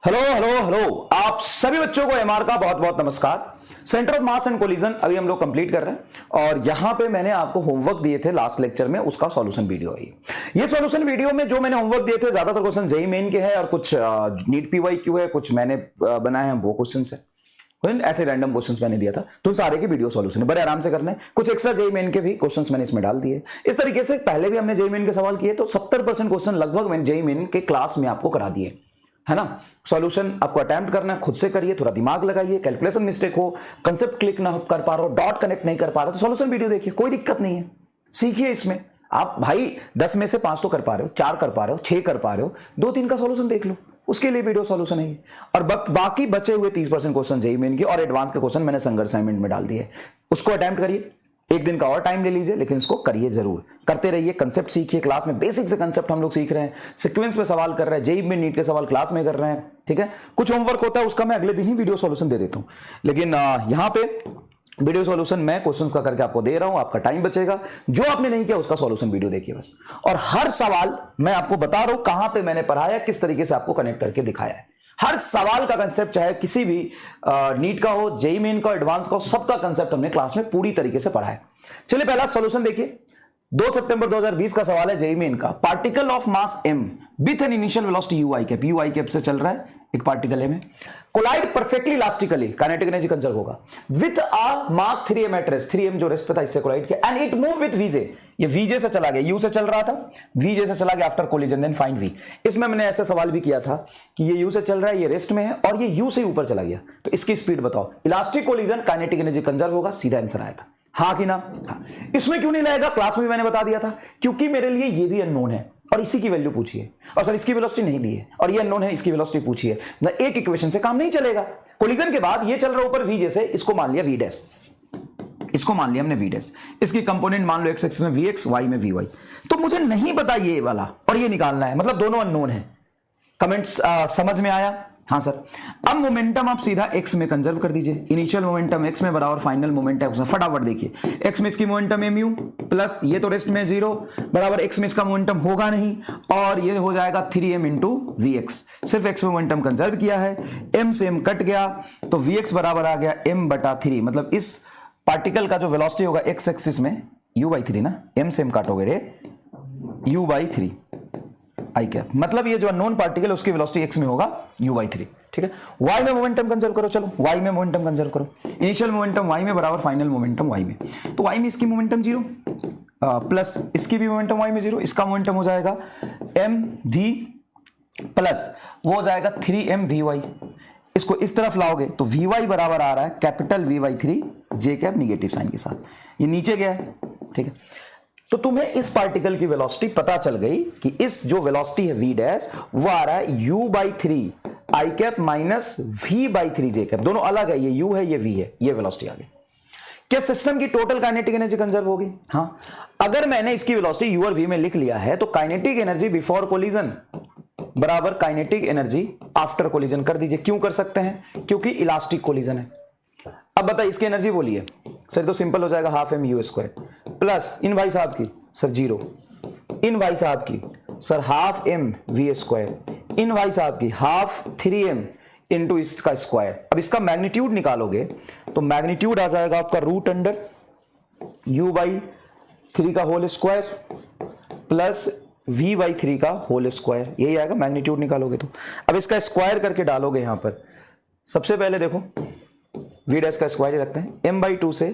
Hello hello hello, आप सभी बच्चों को एमआर का बहुत बहुत नमस्कार। Centre of mass and collision अभी हम लोग कंप्लीट कर रहे हैं और यहां पे मैंने आपको होमवर्क दिए थे लास्ट लेक्चर में, उसका सॉल्यूशन वीडियो है। ये सॉल्यूशन वीडियो में जो मैंने होमवर्क दिए थे ज्यादातर क्वेश्चन जेईई मेन के हैं और कुछ नीट पीवाईक्यू है, कुछ मैंने बनाए हैं वो क्वेश्चन है, ऐसे रैंडम क्वेश्चंस मैंने दिया था। तो सारे के वीडियो सॉल्यूशन है, बड़े आराम से करना है। कुछ एक्स्ट्रा जेईई मेन के भी क्वेश्चंस मैंने इसमें डाल दिए। इस तरीके से पहले भी हमने जेईई मेन के सवाल किए तो 70% क्वेश्चन लगभग मैंने जेईई मेन के क्लास में आपको करा दिए, है ना। सॉल्यूशन आपको अटेम्प्ट करना है, खुद से करिए, थोड़ा दिमाग लगाइए। कैलकुलेशन मिस्टेक हो, कंसेप्ट क्लिक ना कर पा रहे हो, डॉट कनेक्ट नहीं कर पा रहे हो तो सॉल्यूशन वीडियो देखिए, कोई दिक्कत नहीं है, सीखिए इसमें। आप भाई 10 में से 5 तो कर पा रहे हो, 4 कर पा रहे हो, 6 कर पा रहे हो, 2-3 का सॉल्यूशन देख लो, उसके लिए वीडियो सॉल्यूशन है ये। और बाकी बचे हुए 30% क्वेश्चन जेईई मेन के और एडवांस के क्वेश्चन मैंने संघर्ष असाइनमेंट में डाल दिए, उसको अटेम्प्ट करिए। एक दिन का और टाइम ले लीजिए, लेकिन इसको करिए जरूर, करते रहिए। कंसेप्ट सीखिए, क्लास में बेसिक से कंसेप्ट हम लोग सीख रहे हैं, सीक्वेंस में सवाल कर रहे हैं, जेईई में नीट के सवाल क्लास में कर रहे हैं, ठीक है। कुछ होमवर्क होता है उसका मैं अगले दिन ही वीडियो सॉल्यूशन दे देता हूं, लेकिन यहां पे वीडियो सॉल्यूशन मैं क्वेश्चंस का करके आपको दे रहा हूं, आपका टाइम बचेगा। जो आपने नहीं किया उसका सॉल्यूशन वीडियो देखिए बस। और हर सवाल मैं आपको बता रहा हूं कहां पे मैंने पढ़ाया, किस तरीके से आपको कनेक्ट करके दिखाया है। हर सवाल का कंसेप्ट, चाहे किसी भी नीट का हो, जेईई मेन का, एडवांस का हो, सबका कंसेप्ट हमने क्लास में पूरी तरीके से पढ़ा है। चलिए पहला सॉल्यूशन देखिए। 2 सितंबर 2020 का सवाल है जेईई मेन का। Particle of mass m with an initial velocity u i cap से चल रहा है, एक पार्टिकल है, collide perfectly elastically, kinetic energy conserve होगा, with a mass 3m at rest, 3m जो रेस्ट पे था इससे कोलाइड किया, and it move with vj, ये vj से चला गया, u से चल रहा था, vj से चला गया after collision, then find v। इसमें मैंने ऐसा सवाल भी किया था कि ये u से चल रहा है, ये रेस्ट में है और ये u से ऊपर चला गया, तो इसकी स्पीड बताओ। Elastic collision kinetic energy conserve होगा, सीधा आंसर आया था, हाँ कि ना। हाँ। इसमें क्यों नहीं लगेगा, क्लास में भी मैंने बता दिया था, क्योंकि मेरे लिए ये भी अननोन है और इसी की वैल्यू पूछिए, और सर इसकी वेलोसिटी नहीं दी है और ये अननोन है, इसकी वेलोसिटी पूछिए ना, एक इक्वेशन से काम नहीं चलेगा। कोलिजन के बाद ये चल रहा ऊपर v जैसे, इसको मान लिया v डैश, इसको मान लिया हमने v डैश, इसकी कंपोनेंट मान लो x एक्सिस में vx, y में vy। तो मुझे नहीं पता ये वाला और ये निकालना है, मतलब दोनों अननोन है। कमेंट्स समझ में आया? हाँ सर। अब मोमेंटम आप सीधा x में कंजर्व कर दीजिए, इनिशियल मोमेंटम x में बराबर फाइनल मोमेंटम x में। फटाफट देखिए, x में इसकी मोमेंटम mu प्लस ये तो रेस्ट में 0 बराबर x में इसका मोमेंटम होगा नहीं, और ये हो जाएगा 3m इंटू vx। सिर्फ x में मोमेंटम कंजर्व किया है, m से m कट गया तो vx बराबर आ गया m बटा 3, मतलब इस पार्टिकल का जो वेलोसिटी होगा x एक्सिस में u/3 ना, m से m काटोगे रे u/3 आई कैप, मतलब ये जो अननोन पार्टिकल है उसकी वेलोसिटी x में होगा u/3, ठीक है। y में मोमेंटम कंजर्व करो, चलो y में मोमेंटम कंजर्व करो, इनिशियल मोमेंटम y में बराबर फाइनल मोमेंटम y में, तो y में इसकी मोमेंटम 0 प्लस इसकी भी मोमेंटम y में 0, इसका मोमेंटम हो जाएगा mv प्लस वो हो जाएगा 3mvy। इसको इस तरफ लाओगे तो vy बराबर आ रहा है capital v/3 j cap negative sign के साथ, ये नीचे गया है, ठीक है। तो तुम्हें इस पार्टिकल की वेलोसिटी पता चल गई कि इस जो वेलोसिटी है v डैश वो आ रहा है u/3 i cap minus v/3 j cap, दोनों अलग है, ये u है ये v है, ये वेलोसिटी आ गई। क्या सिस्टम की टोटल काइनेटिक एनर्जी कंजर्व होगी? हाँ। अगर मैंने इसकी वेलोसिटी u और v में लिख लिया है तो काइनेटिक एनर्जी बिफोर कोलिजन बराबर काइनेटिक एनर्जी आफ्टर कोलिजन कर दीजिए। क्यों कर सकते हैं? क्योंकि इलास्टिक कोलिजन है। अब बताइए इसकी एनर्जी बोलिए सर, तो सिंपल हो जाएगा half m u square plus इन भाई साहब की सर 0, इन भाई साहब की सर हाफ m v स्क्वायर, इन भाई साहब की हाफ 3m इंटू इसका स्क्वायर। अब इसका मैग्नीट्यूड निकालोगे तो मैग्नीट्यूड आ जाएगा आपका रूट अंडर u/3 का होल स्क्वायर प्लस v/3 का होल स्क्वायर, यही आएगा मैग्नीट्यूड निकालोगे तो। अब इसका स्क्वायर करके डालोगे यहां पर, सबसे पहले देखो v डैश का स्क्वायर रखते हैं, m/2 से,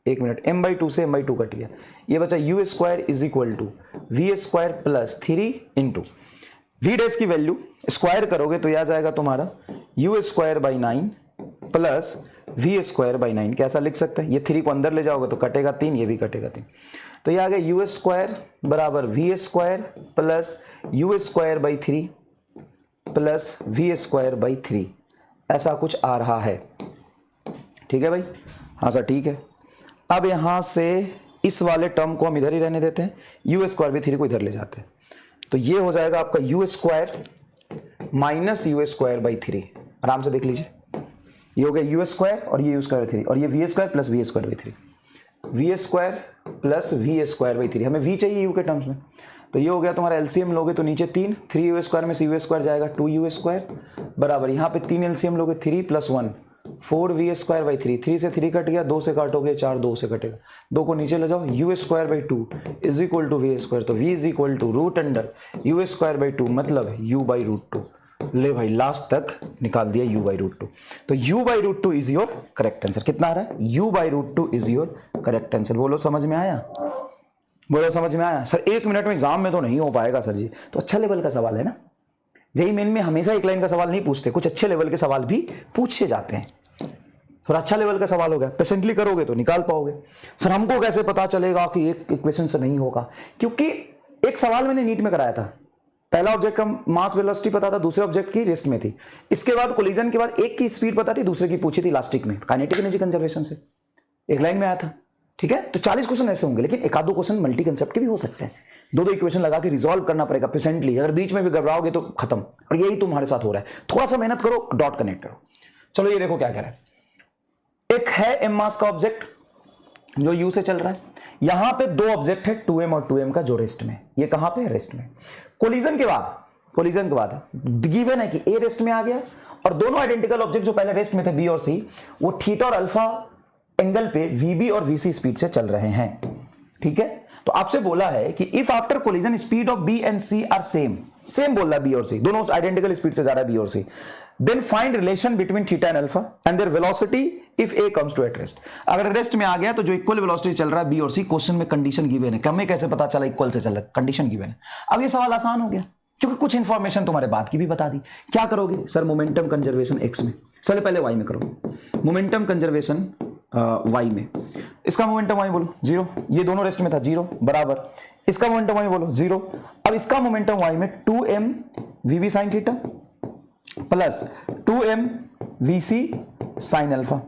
एक मिनट, m/2 से m/2 कट गया, ये बचा u square is equal to v square plus 3 into v dash की वैल्यू स्क्वायर करोगे तो यह आ जाएगा तुम्हारा u square by 9 plus v square by 9। कैसा लिख सकते हैं? ये 3 को अंदर ले जाओगे तो कटेगा 3, ये भी कटेगा 3, तो ये आ गया u स्क्वायर बराबर v square plus u square by 3 plus v square by 3, ऐसा कुछ आ रहा है, ठीक है भाई? हाँ सर ठीक है। अब यहां से इस वाले टर्म को हम इधर ही रहने देते हैं, u स्क्वायर भी 3 को इधर ले जाते हैं, तो ये हो जाएगा आपका u square minus u square by 3, आराम से देख लीजिए, ये हो गया u स्क्वायर और ये u स्क्वायर 3 और ये v square plus v square by 3, v square plus v square by 3, हमें v चाहिए u के टर्म्स में, तो ये हो गया तुम्हारा एलसीएम लोगे तो नीचे 3 3u स्क्वायर में सी यू स्क्वायर जाएगा 2u स्क्वायर बराबर यहां पे 3 एलसीएम लोगे 3 + 1 4 वी स्क्वायर बाई 3, 3 से 3 कट गया, 2 से काटोगे 4, 2 से कटेगा, 2 को नीचे ले जाओ, u square by 2 is equal to v square, तो v is equal to root under u square by 2 मतलब u बाई रूट 2। ले भाई लास्ट तक निकाल दिया u बाई रूट 2, तो u by root 2 is your correct answer. कितना आ रहा है? u by root 2 is your correct answer. बोलो समझ में आया? बोलो समझ में आया? सर 1 मिनट में एग्जाम में तो नहीं हो पाएगा सर जी, तो अच्छा लेवल का सवाल है ना। जेईई मेन में हमेशा एक लाइन का सवाल नहीं पूछते, कुछ अच्छे लेवल के सवाल भी पूछे जाते हैं। थोड़ा अच्छा लेवल का सवाल होगा, पेशेंटली करोगे तो निकाल पाओगे। सर हमको कैसे पता चलेगा कि एक इक्वेशन से नहीं होगा? क्योंकि एक सवाल मैंने नीट में कराया था, पहला ऑब्जेक्ट का मास वेलोसिटी पता था, दूसरे ऑब्जेक्ट की रेस्ट में थी, इसके बाद कोलिजन के बाद एक की स्पीड पता थी, दूसरे की पूछी थी इलास्टिक में, काइनेटिक एनर्जी कंजर्वेशन से एक लाइन में आया था। ठीक है, तो 40 क्वेश्चन ऐसे होंगे, लेकिन एक आधो क्वेश्चन मल्टी कंसेप्ट के भी हो सकते हैं। दो इक्वेशन लगा के रिजॉल्व करना पड़ेगा पेशेंटली, अगर बीच में भी घबराओगे तो खत्म। और यही तुम्हारे साथ हो रहा है, थोड़ा सा मेहनत करो, डॉट कनेक्ट करो। चलो ये देखो क्या कह रहा है, एक है m मास का ऑब्जेक्ट जो u से चल रहा है, यहां पे दो ऑब्जेक्ट है 2m और 2m का जो रेस्ट में, ये कहां पे है? रेस्ट में। कोलिजन के बाद गिवन है कि a रेस्ट में आ गया और दोनों आइडेंटिकल ऑब्जेक्ट जो पहले रेस्ट में थे b और c, वो थीटा और अल्फा एंगल पे vb और vc स्पीड से चल रहे हैं। ठीक है, तो आपसे बोला है कि if after collision speed of b and c are same बोल रहा है, b और c दोनों आइडेंटिकल स्पीड से जा रहा है b और c, then find relation between theta and alpha and their velocity if a comes to at rest. अगर रेस्ट में आ गया तो जो इक्वल वेलोसिटी चल रहा है b और c, क्वेश्चन में कंडीशन गिवन है, हमें कैसे पता चला इक्वल से चल रहा है? कंडीशन गिवन है। अब ये सवाल आसान हो गया क्योंकि कुछ इंफॉर्मेशन तुम्हारे बाद की भी बता दी। क्या करोगे सर? मोमेंटम कंजर्वेशन x में, चलो पहले y में करो। मोमेंटम कंजर्वेशन y में, इसका मोमेंटम y बोलो 0, ये दोनों रेस्ट में था 0 बराबर, इसका मोमेंटम y बोलो 0। अब इसका मोमेंटम y में 2m vv sin theta plus 2m vc sin alpha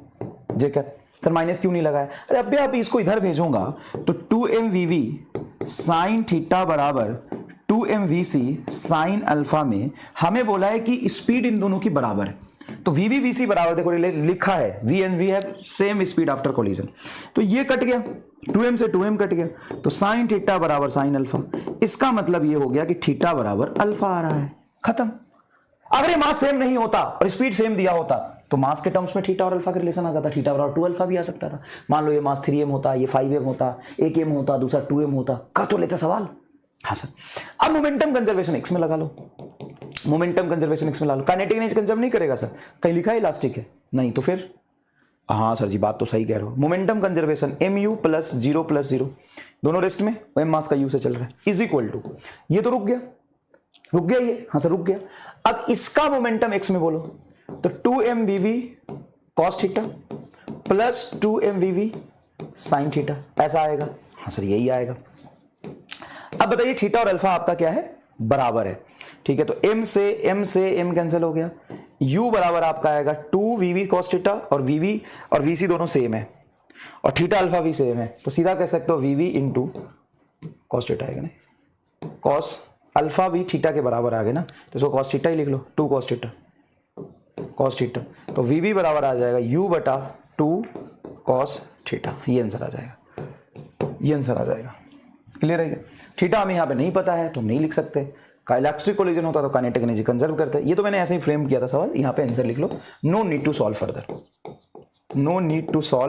जे कैप। सर माइनस क्यों नहीं लगाया? अरे अभी आप इसको इधर भेजूंगा तो 2m vv sin थीटा बराबर 2m vc sin अल्फा में हमें बोला है कि स्पीड इन दोनों की बराबर है, तो vb vc बराबर, देखो लिखा है v and v है सेम स्पीड आफ्टर कोलिजन, तो ये कट गया, 2m से 2m कट गया, तो sin थीटा बराबर sin अल्फा। इसका मतलब ये हो गया कि थीटा बराबर अल्फा आ रहा है, खत्म। अगर ये मास सेम नहीं होता और स्पीड सेम दिया होता तो मास के टर्म्स में थीटा और अल्फा का रिलेशन आ जाता, थीटा बराबर 2 अल्फा भी आ सकता था। मान लो ये मास 3m होता, ये 5m होता, एक m होता, दूसरा 2m होता, कर तो लेते सवाल। हाँ सर, अब मोमेंटम कंजर्वेशन x में लगा लो, मोमेंटम कंजर्वेशन x में ला लो। काइनेटिक एनर्जी कंजर्व नहीं करेगा सर, कहीं लिखा है इलास्टिक है? नहीं, तो फिर हाँ सर जी बात तो सही कह रहे हो। मोमेंटम कंजर्वेशन mu प्लस 0 दोनों रेस्ट में, m मास का u से चल रहा है, इज इक्वल टू, ये तो रुक गया ये, हाँ सर रुक गया। अब इसका मोमेंटम x में बोलो तो 2m vv cos theta plus 2m vv sin theta, ऐसा आएगा। हाँ सर यही आएगा। अब बताइए थीटा और अल्फा आपका क्या है? बराबर है। ठीक है, तो m से m कैंसिल हो गया, u बराबर आपका आएगा 2 vv cos थीटा और vv और vc दोनों सेम है और थीटा अल्फा भी सेम है, तो सीधा कह सकते हो vv इंटू cos थीटा आएगा ना, cos अल्फा भी थीटा के बराबर आ गए ना, तो इसको cos थीटा ही लिख लो, 2 cos थीटा, तो vv बराबर आ जाएगा u बटा 2 cos थीटा, ये आंसर आ जाएगा, क्लियर है? थीटा हमें यहाँ पे नहीं पता है तो हम नहीं लिख सकते, का इलेक्ट्रिक कोलिजन होता तो काइनेटिक एनर्जी कंजर्व करते हैं। ये तो मैंने ऐसे ही फ्रेम किया था सवाल, यहाँ पे आंसर लिख लो, no need to solve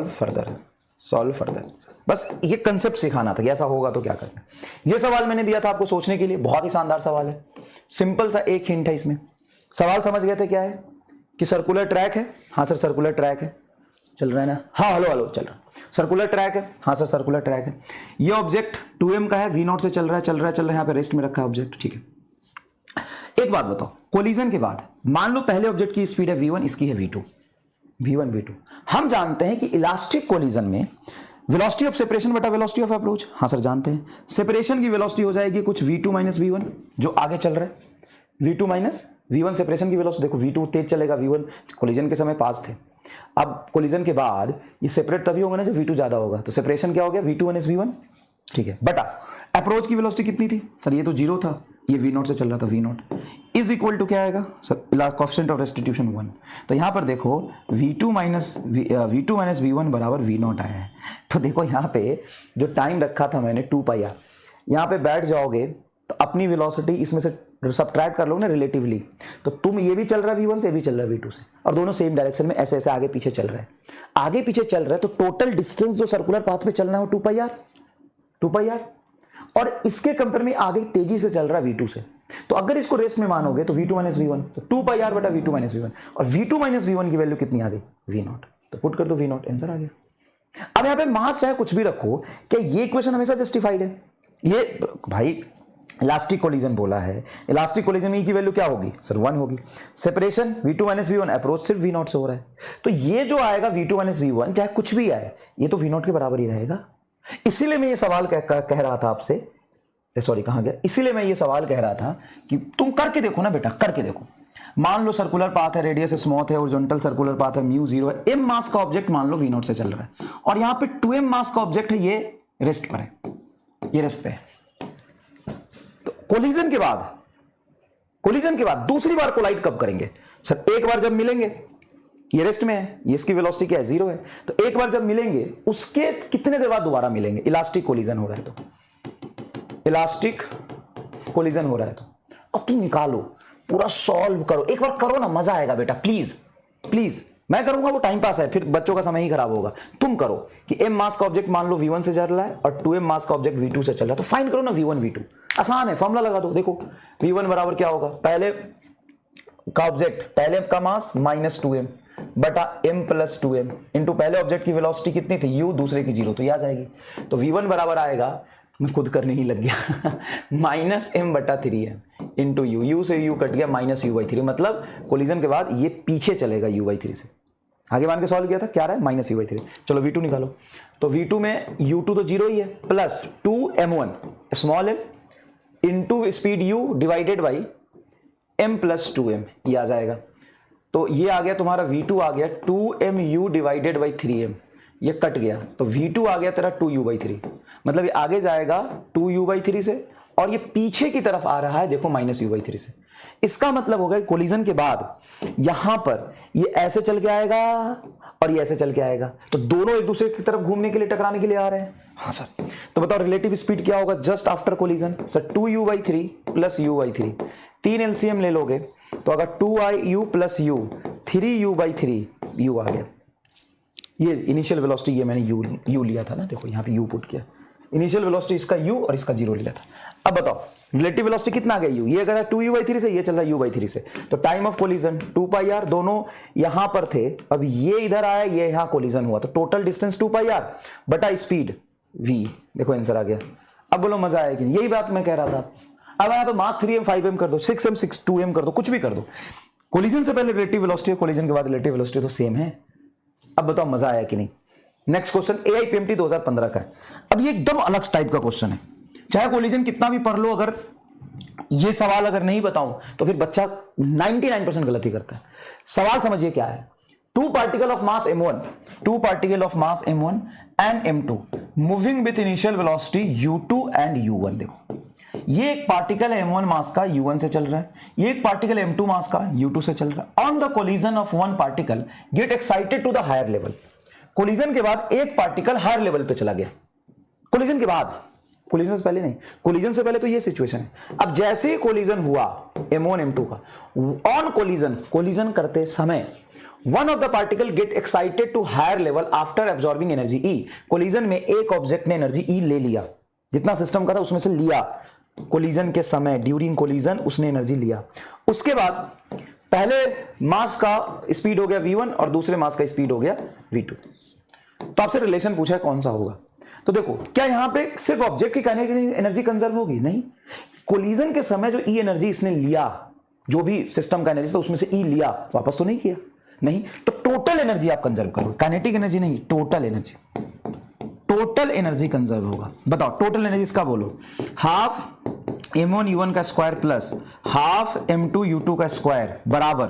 further, बस ये कंसेप्ट सिखाना था कि ऐसा होगा तो क्या करना। ये सवाल मैंने दिया था आपको सोचने के लिए, बहुत ही शानदार सवाल है, सिंपल सा एक हिंट है इसमें। सवाल समझ गए थे क्या है कि सर्कुलर ट्रैक है? हाँ सर सर्कुलर ट्रैक है, चल रहा है ना? हाँ हेलो चल रहा, सर्कुलर ट्रैक है, हाँ सर सर्कुलर ट्रैक है। ये ऑब्जेक्ट 2m का है, v0 से चल रहा है, यहाँ पे रेस्ट में रखा है ऑब्जेक्ट। ठीक है, एक बात बताओ, कोलिजन के बाद मान लो पहले ऑब्जेक्ट की स्पीड है v1, इसकी है v2, हम जानते हैं कि इलास्टिक कोलिजन में वेलोसिटी ऑफ सेपरेशन बटा वेलोसिटी ऑफ अप्रोच, हाँ सर जानते हैं, सेपरेशन की वेलोसिटी हो जाएगी कुछ v2 माइनस v1 जो आगे चल रहा है, v2 माइनस v1 सेपरेशन की वेलोसिटी। देखो v2 तेज चलेगा, v1 कोलिजन के समय पास थे, अब कोलिजन के बाद ये सेपरेट तभी होगा ना जब v2 ज्यादा होगा, तो सेपरेशन क्या हो गया v2 माइनस v1। ठीक है, बटा अप्रोच की वेलोसिटी कितनी थी सर? ये तो 0 था, ये v0 से चल रहा था, v0 इज इक्वल टू क्या आएगा सर? Coefficient of restitution 1। तो यहाँ पर देखो v2 माइनस v1 बराबर v0 आया है। तो देखो यहाँ पे जो टाइम रखा था मैंने 2 पाई, यहाँ पे बैठ जाओगे तो अपनी वेलोसिटी इसमें से सब्ट्रैक्ट कर लो ना रिलेटिवली, तो तुम ये भी चल रहा है V1 से, ये भी चल रहा है V2 से, और दोनों सेम डायरेक्शन में ऐसे ऐसे आगे पीछे चल रहे हैं, आगे पीछे चल रहे हैं, तो टोटल डिस्टेंस जो सर्कुलर पाथ पे चलना है वो 2 पाई आर, और इसके कंपेयर में आगे तेजी से चल रहा है V2 से। तो अगर इसको रेस्ट में मानोगे तो V2 माइनस V1, तो 2 पाई आर बटा V2 माइनस V1, और V2 माइनस V1 की वैल्यू कितनी आ गई? V0। तो पुट कर दो V0, आंसर आ गया। अब यहां पे मास चाहे कुछ भी रखो, क्या ये इक्वेशन हमेशा जस्टिफाइड है? ये भाई इलास्टिक कोलिजन बोला है, इलास्टिक कोलिजन में की वैल्यू क्या होगी सर? 1 होगी। Separation V2 minus V1, approach सिर्फ V0 से हो रहा है, तो ये जो आएगा V2 माइनस V1 चाहे कुछ भी आए, ये तो V0 के बराबर ही रहेगा। इसीलिए मैं ये सवाल कह रहा था आपसे, सॉरी कहां गया, इसीलिए मैं ये सवाल कह रहा था कि तुम करके देखो ना बेटा, करके देखो। मान लो सर्कुलर पाथ है, रेडियस स्मॉथ है, हॉरिजॉन्टल सर्कुलर पाथ है, म्यू 0 है, m मास का ऑब्जेक्ट मान लो V0 से चल रहा है, और यहां पे 2m मास का ऑब्जेक्ट है, ये रेस्ट पर है, ये रेस्ट पे है। तो कोलिजन के बाद दूसरी बार कोलाइड कब करेंगे सर? एक बार जब मिलेंगे, ये रेस्ट में है, ये इसकी वेलोसिटी क्या है? 0 है, तो एक बार जब मिलेंगे उसके कितने देर बाद दोबारा मिलेंगे? इलास्टिक कोलिजन हो रहा है तो, इलास्टिक कोलिजन हो रहा है तो। अब तुम निकालो, पूरा सॉल्व करो, एक बार करो ना, मजा आएगा बेटा, प्लीज प्लीज। मैं करूंगा वो टाइम पास है, फिर बच्चों का समय ही खराब होगा। तुम करो कि m मास का ऑब्जेक्ट मान लो V1 से चल रहा है और 2m मास का ऑब्जेक्ट V2 से चल रहा है, तो फाइंड करो ना V1 V2। आसान है, फॉर्मूला लगा दो। देखो V1 बराबर क्या होगा, पहले का ऑब्जेक्ट, पहले का मास माइनस 2m बटा m प्लस 2m इंटू पहले ऑब्जेक्ट की वेलोसिटी कितनी थी u, दूसरे की 0, तो ये आ जाएगी। तो V1 बराबर आएगा, मैं खुद करने ही लग गया, माइनस m बटा 3m इंटू u से u कट गया, माइनस u/3, मतलब कोलिजन के बाद ये पीछे चलेगा u/3 से। आगे मान के सॉल्व किया था, क्या रहा है? Minus u/3। चलो V2 निकालो, तो V2 में u2 तो 0 ही है, plus 2m1 small m into speed u divided by m plus 2m, ये आ जाएगा। तो ये आ गया तुम्हारा V2 आ गया 2mu डिवाइडेड बाई 3m, ये कट गया, तो V2 आ गया तेरा 2u/3, मतलब ये आगे जाएगा 2u/3 से, और ये पीछे की तरफ आ रहा है देखो माइनस u/3 से। इसका मतलब होगा कोलिजन के बाद यहां पर ये ऐसे चल के आएगा और ये ऐसे चल के आएगा, तो दोनों एक दूसरे की तरफ घूमने के लिए, टकराने के लिए आ रहे हैं। हाँ सर, तो बताओ रिलेटिव स्पीड क्या होगा just after collision? Sir 2u/3 plus u/3, 3 LCM ले लोगे तो अगर 2u plus u, 3u/3 u आ गया। ये इनिशियल वेलोसिटी, ये मैंने u लिया था ना, देखो यहाँ पे u पुट किया, इनिशियल वेलोसिटी इसका u और इसका 0 लिया था। अब बताओ रिलेटिव वेलोसिटी कितना आ गया u, ये अगर 2u/3 से, ये चल रहा है u/3 से, तो time of collision 2 pi r, दोनों यहां पर थे, अब ये इधर आया, ये यहां कोलिजन हुआ, तो टोटल डिस्टेंस 2 पाई आर बटा स्पीड v, देखो आंसर आ गया। अब बोलो मजा आया कि नहीं? यही बात मैं कह रहा था। अब यहां पे मास 3m 5m कर दो, 6m 2m कर दो, कुछ भी कर दो, कोलिजन से पहले रिलेटिव वेलोसिटी और कोलिजन के बाद रिलेटिव वेलोसिटी तो सेम है। अब बताओ मजा आया कि नहीं? नेक्स्ट क्वेश्चन AIPMT 2015 का है। अब ये एकदम अलग टाइप का क्वेश्चन है, चाहे कोलिजन कितना भी पढ़ लो, अगर ये सवाल अगर नहीं बताऊं तो फिर बच्चा 99% गलती करता है। सवाल समझिए क्या है, two particle of mass m1 and m2 moving with initial velocity u2 and u1। देखो ये एक पार्टिकल है m1 मास का, u1 से चल रहा है, ये एक पार्टिकल m2 मास का, u2 से चल रहा है। On the collision of one particle get excited to the higher level. Collision के बाद एक पार्टिकल हायर लेवल पे चला गया, कोलिजन के बाद, कोलिजन से पहले नहीं, कोलिजन से पहले तो ये सिचुएशन है। अब जैसे ही कोलिजन हुआ m1 m2 का, ऑन कोलिजन करते समय one of the particle get excited to higher level after absorbing energy E। Collision में एक ऑब्जेक्ट ने एनर्जी E ले लिया, जितना सिस्टम का था उसमें से लिया, कोलिजन के समय, ड्यूरिंग कोलिजन उसने एनर्जी लिया। उसके बाद पहले मास का स्पीड हो गया v1 और दूसरे मास का स्पीड हो गया v2। तो आपसे रिलेशन पूछा है कौन सा होगा, तो देखो क्या यहां पे सिर्फ ऑब्जेक्ट की काइनेटिक एनर्जी कंजर्व होगी? नहीं, कोलिजन के समय जो E एनर्जी इसने लिया, जो भी सिस्टम का एनर्जी था उसमें से E लिया, वापस तो नहीं किया, नहीं, तो टोटल एनर्जी आप कंजर्व करोगे, काइनेटिक एनर्जी नहीं, टोटल एनर्जी कंजर्व होगा। बताओ टोटल एनर्जी इसका बोलो, हाफ m1 u1 का square plus half m2 u2 का स्क्वायर बराबर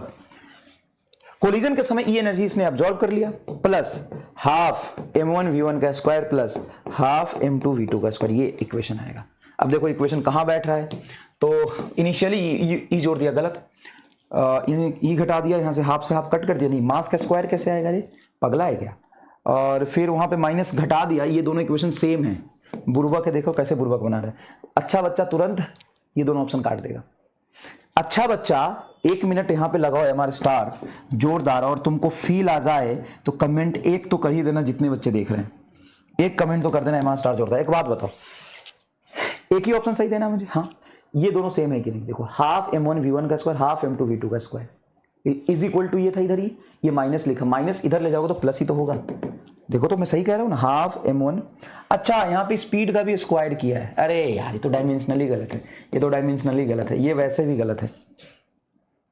कोलिजन के समय E एनर्जी इसने अब्सॉर्ब कर लिया, प्लस हाफ m1 v1 का square plus half m2 v2 का स्क्वायर, ये इक्वेशन आएगा। अब देखो इक्वेशन कहां बैठ रहा है, तो इनिशियली E जोड़ दिया गलत, E घटा दिया, यहां से हाफ कट कर दिया, नहीं मास का स्क्वायर कैसे आएगा, ये पगला है क्या? और फिर वहां पे माइनस घटा दिया, ये दोनों इक्वेशन सेम है। बुर्बक है, देखो कैसे बुर्बक बना रहा है, अच्छा बच्चा तुरंत ये दोनों ऑप्शन काट देगा। अच्छा बच्चा 1 मिनट यहां पे लगाओ MR स्टार जोरदार, और तुमको फील आ जाए तो कमेंट एक तो कर ही देना, जितने बच्चे देख रहे हैं एक कमेंट तो कर देना MR स्टार जोरदार। एक बात बताओ, एक ही ऑप्शन सही देना मुझे। हाँ, ये दोनों सेम है कि नहीं? देखो हाफ M1 V1 का स्क्वायर हाफ M2 V2 का स्क्वायर इज इक्वल टू ये था इधर, ये माइनस लिखा, माइनस इधर ले जाओगे तो प्लस ही तो होगा। देखो तो मैं सही कह रहा हूं ना, हाफ M1। अच्छा यहां पे स्पीड का भी स्क्वायर किया है, अरे यार ये तो डायमेंशनली गलत है, ये तो डायमेंशनली गलत है, ये वैसे भी गलत है।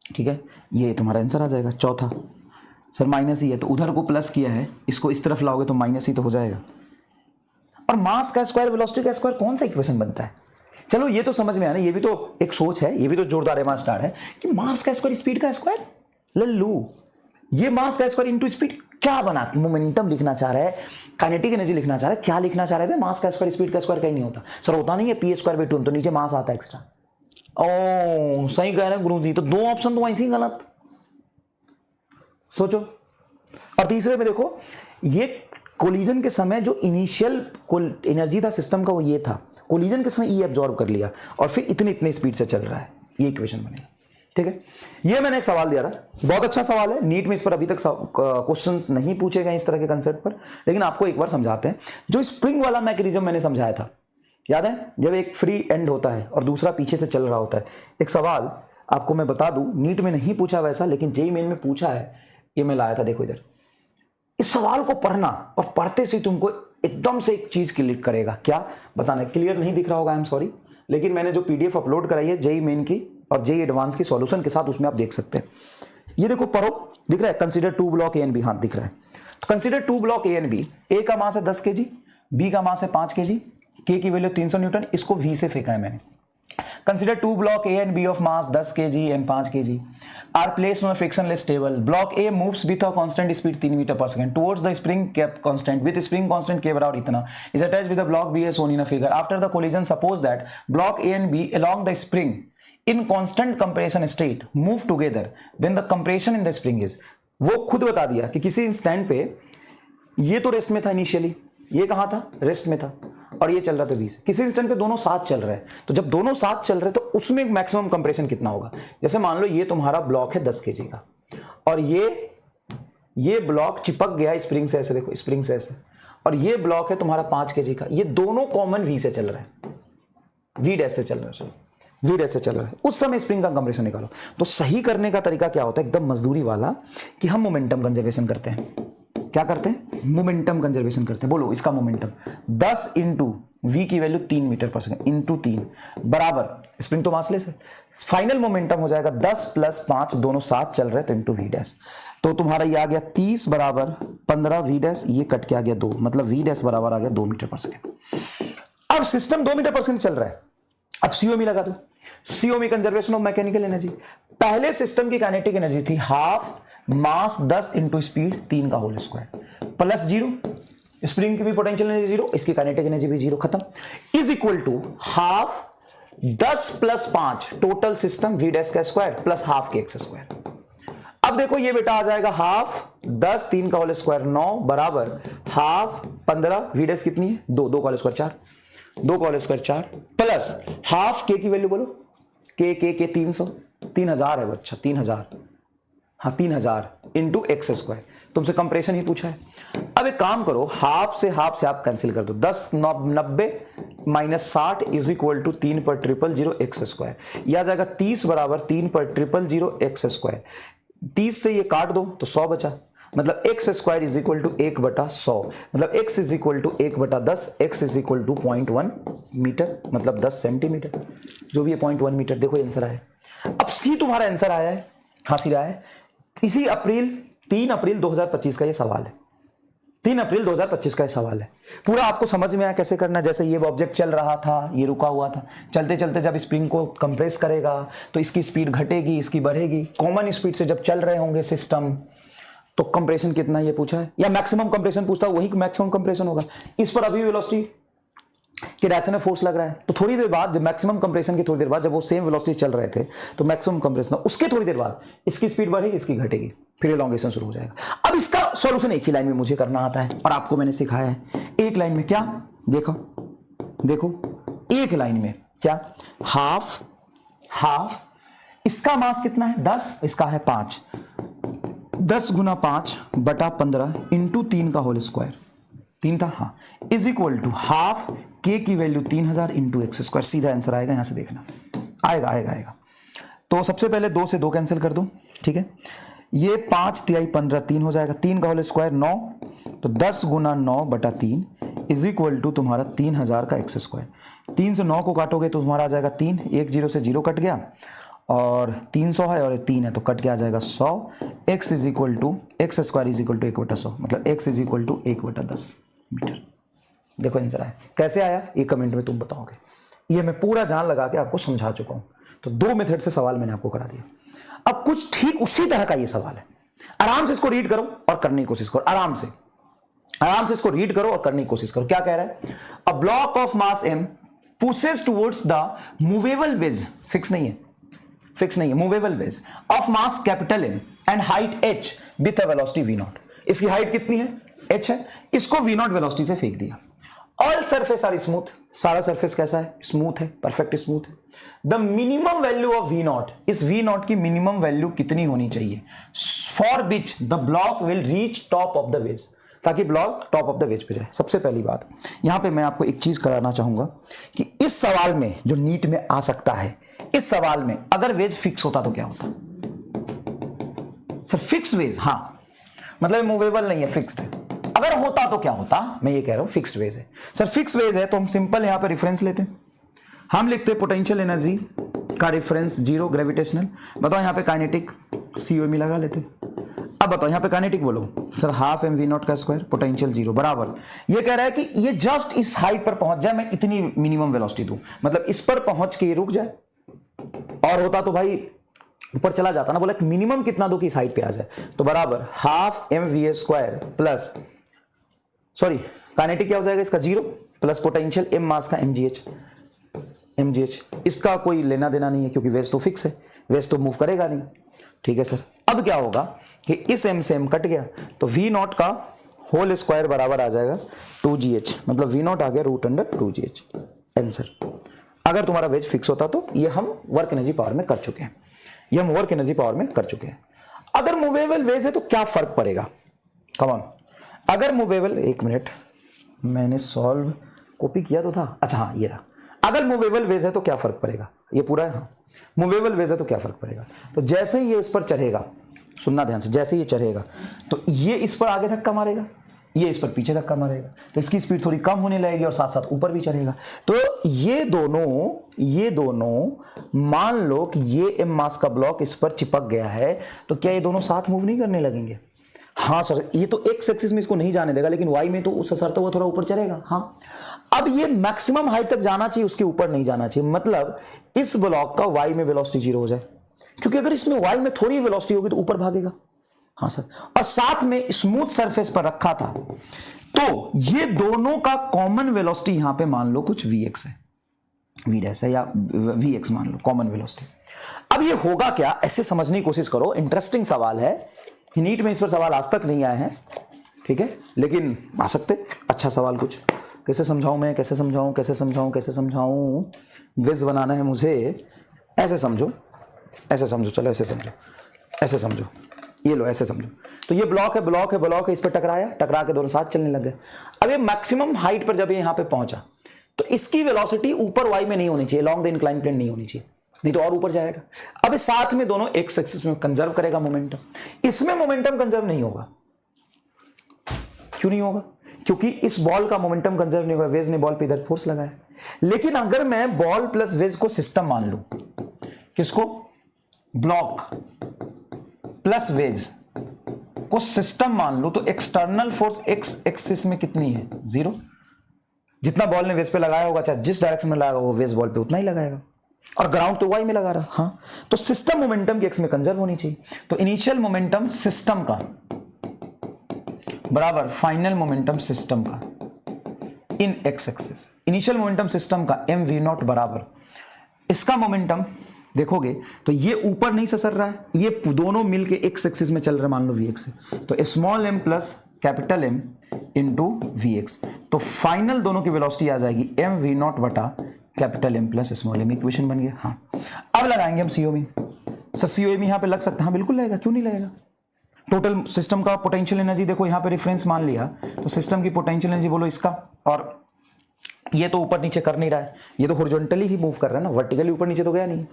ठीक है, ये तुम्हारा आंसर आ जाएगा चौथा। सर माइनस ही है तो उधर को प्लस किया है, इसको इस तरफ लाओगे तो माइनस ही तो हो जाएगा। और मास का स्क्वायर वेलोसिटी का स्क्वायर कौन सा इक्वेशन बनता है? चलो ये तो समझ में आया ना, ये भी तो एक सोच है, ये भी तो जोरदार MR स्टार है कि मास का स्क्वायर स्पीड का स्क्वायर। लल्लू, ये मास का स्क्वायर इनटू स्पीड क्या बना? मोमेंटम लिखना चाह रहा है, काइनेटिक एनर्जी लिखना चाह रहा है, क्या लिखना चाह रहा है? मास का स्क्वायर स्पीड का स्क्वायर कहीं नहीं होता सर, होता नहीं है p²/2, तो नीचे मास आता है एक्स्ट्रा। ओ सही कह रहे हैं गुरुजी, तो दो ऑप्शन तो ऐसे ही गलत। सोचो। और तीसरे में देखो, ये कोलिजन के समय जो इनिशियल एनर्जी था सिस्टम का वो ये था, कोलिजन के समय ई एब्जॉर्ब कर लिया और फिर इतने स्पीड से चल रहा है, ये इक्वेशन बनेगी। ठीक है, ये मैंने एक सवाल दिया था, बहुत अच्छा सवाल है, नीट में इस पर अभी तक क्वेश्चंस नहीं पूछे गए इस तरह के कंसेप्ट पर, लेकिन आपको एक बार समझाते हैं। जो स्प्रिंग वाला मैकेनिज्म मैंने समझाया था, याद है? जब एक फ्री एंड होता है और दूसरा पीछे से चल रहा होता है। एक सवाल आपको मैं बता दूं, नीट में नहीं पूछा वैसा, लेकिन जेईई मेन में पूछा है, ये मैं लाया था, देखो इधर। इस सवाल को पढ़ना और पढ़ते से तुमको एकदम से एक चीज क्लिक करेगा। क्या बताना? क्लियर नहीं दिख रहा होगा, आई एम सॉरी, लेकिन मैंने जो PDF अपलोड कराई है जेईई मेन की और जेईई एडवांस की सॉल्यूशन के साथ, उसमें आप देख सकते हैं। ये देखो पढ़ो, दिख रहा है consider 2 block A and B, हाँ दिख रहा है। तो consider 2 block A and B, A का मास है 10 kg, B का मास है 5 kg, K की वैल्यू 300 न्यूटन, इसको V से फेंका है मैंने। Consider two block A and B of mass 10 kg and 5 kg are placed on a frictionless table. Block A moves with a constant speed 3 meter per second towards the spring kept constant with spring constant K बराबर इतना is attached with the block B as shown in a figure. After the collision, suppose that block A and B along the spring in constant compression state move together. Then the compression in the spring is, वो खुद बता दिया कि किसी instant पे ये तो rest में था इनिशियली, ये कहां था? रेस्ट में था, और ये चल रहा था 20। किसी इंस्टेंट पे दोनों साथ चल रहे हैं, तो जब दोनों साथ चल रहे हैं तो उसमें मैक्सिमम कंप्रेशन कितना होगा? जैसे मान लो ये तुम्हारा ब्लॉक है 10 kg का, और ये ब्लॉक चिपक गया स्प्रिंग से ऐसे, देखो स्प्रिंग से ऐसे, और ये ब्लॉक है तुम्हारा 5 kg का, ये दोनों कॉमन V से चल रहे हैं, V डैश से चल रहा है, V डैश से चल रहा है। उस समय स्प्रिंग का कंप्रेशन निकालो। तो सही करने का तरीका क्या होता है, एकदम मजदूरी वाला, कि हम मोमेंटम कंजर्वेशन करते हैं। क्या करते हैं? मोमेंटम कंजर्वेशन करते हैं। बोलो इसका मोमेंटम 10 इंटू V की value 3 metre per second into 3 बराबर, स्प्रिंग तो मासलेस है, फाइनल मोमेंटम हो जाएगा 10 + 5, दोनों साथ चल रहे तो इंटू V डैश। तो तुम्हारा ये आ गया 30 बराबर 15 V डैश, ये कट के आ गया 2, मतलब V डैश बराबर आ गया 2 मीटर पर सेकंड। अब सिस्टम 2 मीटर पर सेकंड चल रहा है, अब COME लगा दो, COME conservation of mechanical energy. पहले सिस्टम की काइनेटिक एनर्जी थी हाफ मास 10 इंटू स्पीड 3 का होल स्क्वायर प्लस 0, स्प्रिंग की भी पोटेंशियल एनर्जी 0, इसकी काइनेटिक एनर्जी भी 0, खत्म, is equal to half 10 + 5 total system V dash का स्क्वायर प्लस हाफ के x स्क्वायर। अब देखो ये बेटा आ जाएगा हाफ 10 3 का होल स्क्वायर 9 बराबर हाफ 15 V डैश कितनी है 2 का होल स्क्वायर 4, 2 का whole square 4 plus half k की वैल्यू बोलो, k 300 3000 है बच्चा, 3000, हाँ 3000 इंटू x स्क्वायर। तुमसे कंप्रेशन ही पूछा है। अब एक काम करो, हाफ से आप कैंसिल कर दो, 10 90 माइनस 60 इज इक्वल टू 3 पर 000 x स्क्वायर। यह आ जाएगा 30 बराबर 3 पर 000 x स्क्वायर। 30 से ये काट दो तो 100 बचा, मतलब x square is equal to 1/100, मतलब x is equal to 1/10, x is equal to 0.1 metre, मतलब 10 सेंटीमीटर, जो भी है 0.1 मीटर। देखो आंसर आया। अब सी तुम्हारा आंसर आया है, हाँ सी रहा है। इसी 3 अप्रैल 2025 का ये सवाल है, 3 अप्रैल 2025 का ये सवाल है। पूरा आपको समझ में आया कैसे करना है। जैसे ये ऑब्जेक्ट चल रहा था, ये रुका हुआ था, चलते चलते जब स्प्रिंग को कंप्रेस करेगा तो इसकी स्पीड घटेगी, इसकी बढ़ेगी। कॉमन स्पीड से जब चल रहे होंगे सिस्टम तो कंप्रेशन कितना ये पूछा है, या मैक्सिमम कंप्रेशन पूछता है, वही मैक्सिमम कंप्रेशन होगा। इस पर अभी वेलोसिटी कि डायरेक्शन में फोर्स लग रहा है, तो थोड़ी देर बाद जब मैक्सिमम कंप्रेशन की थोड़ी देर बाद जब वो सेम वेलोसिटी चल रहे थे तो मैक्सिमम कंप्रेशन, उसके थोड़ी देर बाद इसकी स्पीड बढ़ेगी, इसकी घटेगी, फिर एलोंगेशन शुरू हो जाएगा। अब इसका सॉल्यूशन एक ही लाइन में मुझे करना आता है और आपको मैंने सिखाया है। एक लाइन में क्या, देखो एक लाइन में क्या, हाफ इसका मास कितना है 10, इसका है 5, 10 गुना 5 बटा 15 इंटू 3 का होल स्क्वायर, 3 था हाँ, इज इक्वल टू हाफ के की वैल्यू 3000 इंटू एक्स स्क्वायर। सीधा आंसर आएगा, यहां से देखना आएगा आएगा आएगा। तो सबसे पहले 2 से 2 कैंसिल कर दो, ठीक है, ये 5 तिहाई 15 3 हो जाएगा, 3 का होल स्क्वायर 9, तो 10 गुना 9 बटा 3 इज इक्वल टू तुम्हारा 3000 का एक्स स्क्वायर। 3 से 9 को काटोगे तो तुम्हारा आ जाएगा 3, 1 0 से 0 कट गया, और 300 है और 3 है तो कट के आ जाएगा 100। X is equal to x square is equal to 1/100, मतलब x is equal to 1/10 metre. देखो आंसर आया, कैसे आया ये कमेंट में तुम बताओगे। ये मैं पूरा जान लगा के आपको समझा चुका हूं। तो 2 मेथड से सवाल मैंने आपको करा दिया। अब कुछ ठीक उसी तरह का ये सवाल है, आराम से इसको रीड करो और करने की कोशिश करो, आराम से इसको रीड करो और करने की कोशिश करो। क्या कह रहा है, a block of mass m pushes towards the movable wedge, fix नहीं है, movable wedge of mass capital M and height h with a velocity v0। इसकी हाइट कितनी है, h है, इसको v0 वेलोसिटी से फेंक दिया। ऑल सरफेस आर स्मूथ, सारा सरफेस कैसा है, स्मूथ है, परफेक्ट स्मूथ है। The minimum value of v0, इस v0 की मिनिमम वैल्यू कितनी होनी चाहिए, for which the block will reach top of the wedge, ताकि block top of the wedge पे जाए। सबसे पहली बात यहां पे मैं आपको एक चीज कराना चाहूंगा कि इस सवाल में जो नीट में आ सकता है, इस सवाल में अगर वेज फिक्स होता तो क्या होता। सर फिक्स वेज, हाँ मतलब मूवेबल नहीं है, फिक्स्ड है। अगर होता तो क्या होता, मैं ये कह रहा हूं फिक्स्ड वेज है। सर फिक्स्ड वेज है तो हम सिंपल यहां पे रेफरेंस लेते हैं, हम लिखते हैं पोटेंशियल एनर्जी का रेफरेंस 0 ग्रेविटेशनल। बताओ यहां पे काइनेटिक COM लगा लेते हैं। अब बताओ यहां पे काइनेटिक बोलो, सर हाफ mv0 का स्क्वायर, पोटेंशियल 0 बराबर। ये कह रहा है कि ये जस्ट इस हाइट पर पहुंच जाए, मैं इतनी मिनिमम वेलोसिटी दूं, मतलब इस पर पहुंच के ये रुक जाए, और होता तो भाई ऊपर चला जाता ना। बोला मिनिमम कितना दो कि इस हाइट पे आ जाए, तो बराबर half mva square plus, sorry kinetic क्या हो जाएगा इसका 0 प्लस पोटेंशियल m मास का mgh, इसका कोई लेना देना नहीं है क्योंकि वेज तो फिक्स है, वेज तो मूव करेगा नहीं। ठीक है सर, अब क्या होगा कि इस m से m कट गया तो v0 का होल स्क्वायर बराबर आ जाएगा 2gh, मतलब v0 आ गया √2gh आंसर। अगर तुम्हारा वेज फिक्स होता तो ये हम वर्क एनर्जी पावर में कर चुके हैं, ये हम वर्क एनर्जी पावर में कर चुके हैं। अगर मूवेबल वेज है तो क्या फर्क पड़ेगा, कम ऑन। अगर मूवेबल, एक मिनट मैंने सॉल्व कॉपी किया तो था, अच्छा हाँ ये रहा। अगर मूवेबल वेज है तो क्या फर्क पड़ेगा, ये पूरा है हाँ, मूवेबल वेज है तो क्या फर्क पड़ेगा। तो जैसे ही ये इस पर चढ़ेगा, सुनना ध्यान से, जैसे ये चढ़ेगा तो ये इस पर आगे धक्का मारेगा, ये इस पर पीछे धक्का मारेगा, तो इसकी स्पीड थोड़ी कम होने लगेगी और साथ साथ ऊपर भी चढ़ेगा। तो ये दोनों मान लो कि ये m मास का ब्लॉक इस पर चिपक गया है, तो क्या ये दोनों साथ मूव नहीं करने लगेंगे। हाँ सर, ये तो एक्स एक्सिस में इसको नहीं जाने देगा, लेकिन वाई में तो उस असर तो वो थोड़ा ऊपर चलेगा। हाँ, अब ये मैक्सिमम हाइट तक जाना चाहिए, उसके ऊपर नहीं जाना चाहिए, मतलब इस ब्लॉक का वाई में वेलोसिटी 0 हो जाए, क्योंकि अगर इसमें वाई में थोड़ी वेलोसिटी होगी तो ऊपर भागेगा। हाँ सर, और साथ में स्मूथ सरफेस पर रखा था, तो ये दोनों का कॉमन वेलोसिटी यहां पे मान लो कुछ vx है, v डैश है या vx मान लो कॉमन वेलोसिटी। अब ये होगा क्या, ऐसे समझने की कोशिश करो, इंटरेस्टिंग सवाल है, नीट में इस पर सवाल आज तक नहीं आए हैं, ठीक है, लेकिन आ सकते। अच्छा सवाल कुछ, कैसे समझाऊं मैं, कैसे समझाऊं, विज बनाना है मुझे, ऐसे समझो, चलो ऐसे समझो, ये लो ऐसे समझो। तो ये ब्लॉक है, इस पर टकरा के दोनों साथ चलने लग गए। अब ये मैक्सिमम हाइट पर जब ये यहां पे पहुंचा तो इसकी वेलोसिटी ऊपर वाई में नहीं होनी चाहिए, लॉन्ग द इंक्लाइन प्लेन नहीं होनी चाहिए, नहीं तो और ऊपर जाएगा। अब इस साथ में दोनों एक्स एक्सिस में कंजर्व करेगा मोमेंटम, इसमें मोमेंटम कंजर्व नहीं होगा। क्यों नहीं होगा, क्योंकि इस बॉल का मोमेंटम कंजर्व नहीं होगा, वेज ने बॉल पे इधर फोर्स लगाया। लेकिन अगर मैं बॉल प्लस वेज को सिस्टम मान लूं, किसको, ब्लॉक प्लस वेज को सिस्टम मान लो, तो एक्सटर्नल फोर्स एक्स एक्सिस में कितनी है, 0। जितना बॉल ने वेज पे लगाया होगा, चाहे जिस डायरेक्शन में लगाया वो वेज बॉल पे उतना ही लगाएगा, और ग्राउंड तो वाई में लगा रहा। हाँ, तो सिस्टम मोमेंटम की एक्स में कंजर्व होनी चाहिए। तो इनिशियल मोमेंटम सिस्टम का बराबर फाइनल मोमेंटम सिस्टम का in X axis, initial momentum system का mv0 बराबर, इसका मोमेंटम देखोगे तो ये ऊपर नहीं ससर रहा है, ये दोनों मिलके एक्स एक्सिस में चल रहे, मान लो vx है, तो small m plus capital M into vx, तो फाइनल दोनों की वेलोसिटी आ जाएगी mv0 बटा capital M plus small m। Equation बन गया। हाँ, अब लगाएंगे हम COM। सर COM यहाँ पे लग सकता है, हाँ बिल्कुल लगेगा, क्यों नहीं लगेगा। टोटल सिस्टम का पोटेंशियल एनर्जी देखो, यहाँ पे रेफरेंस मान लिया तो सिस्टम की पोटेंशियल एनर्जी बोलो इसका, और ये तो ऊपर नीचे कर नहीं रहा है, ये तो हॉरिजॉन्टली ही मूव कर रहा है ना, वर्टिकली ऊपर नीचे तो गया नहीं।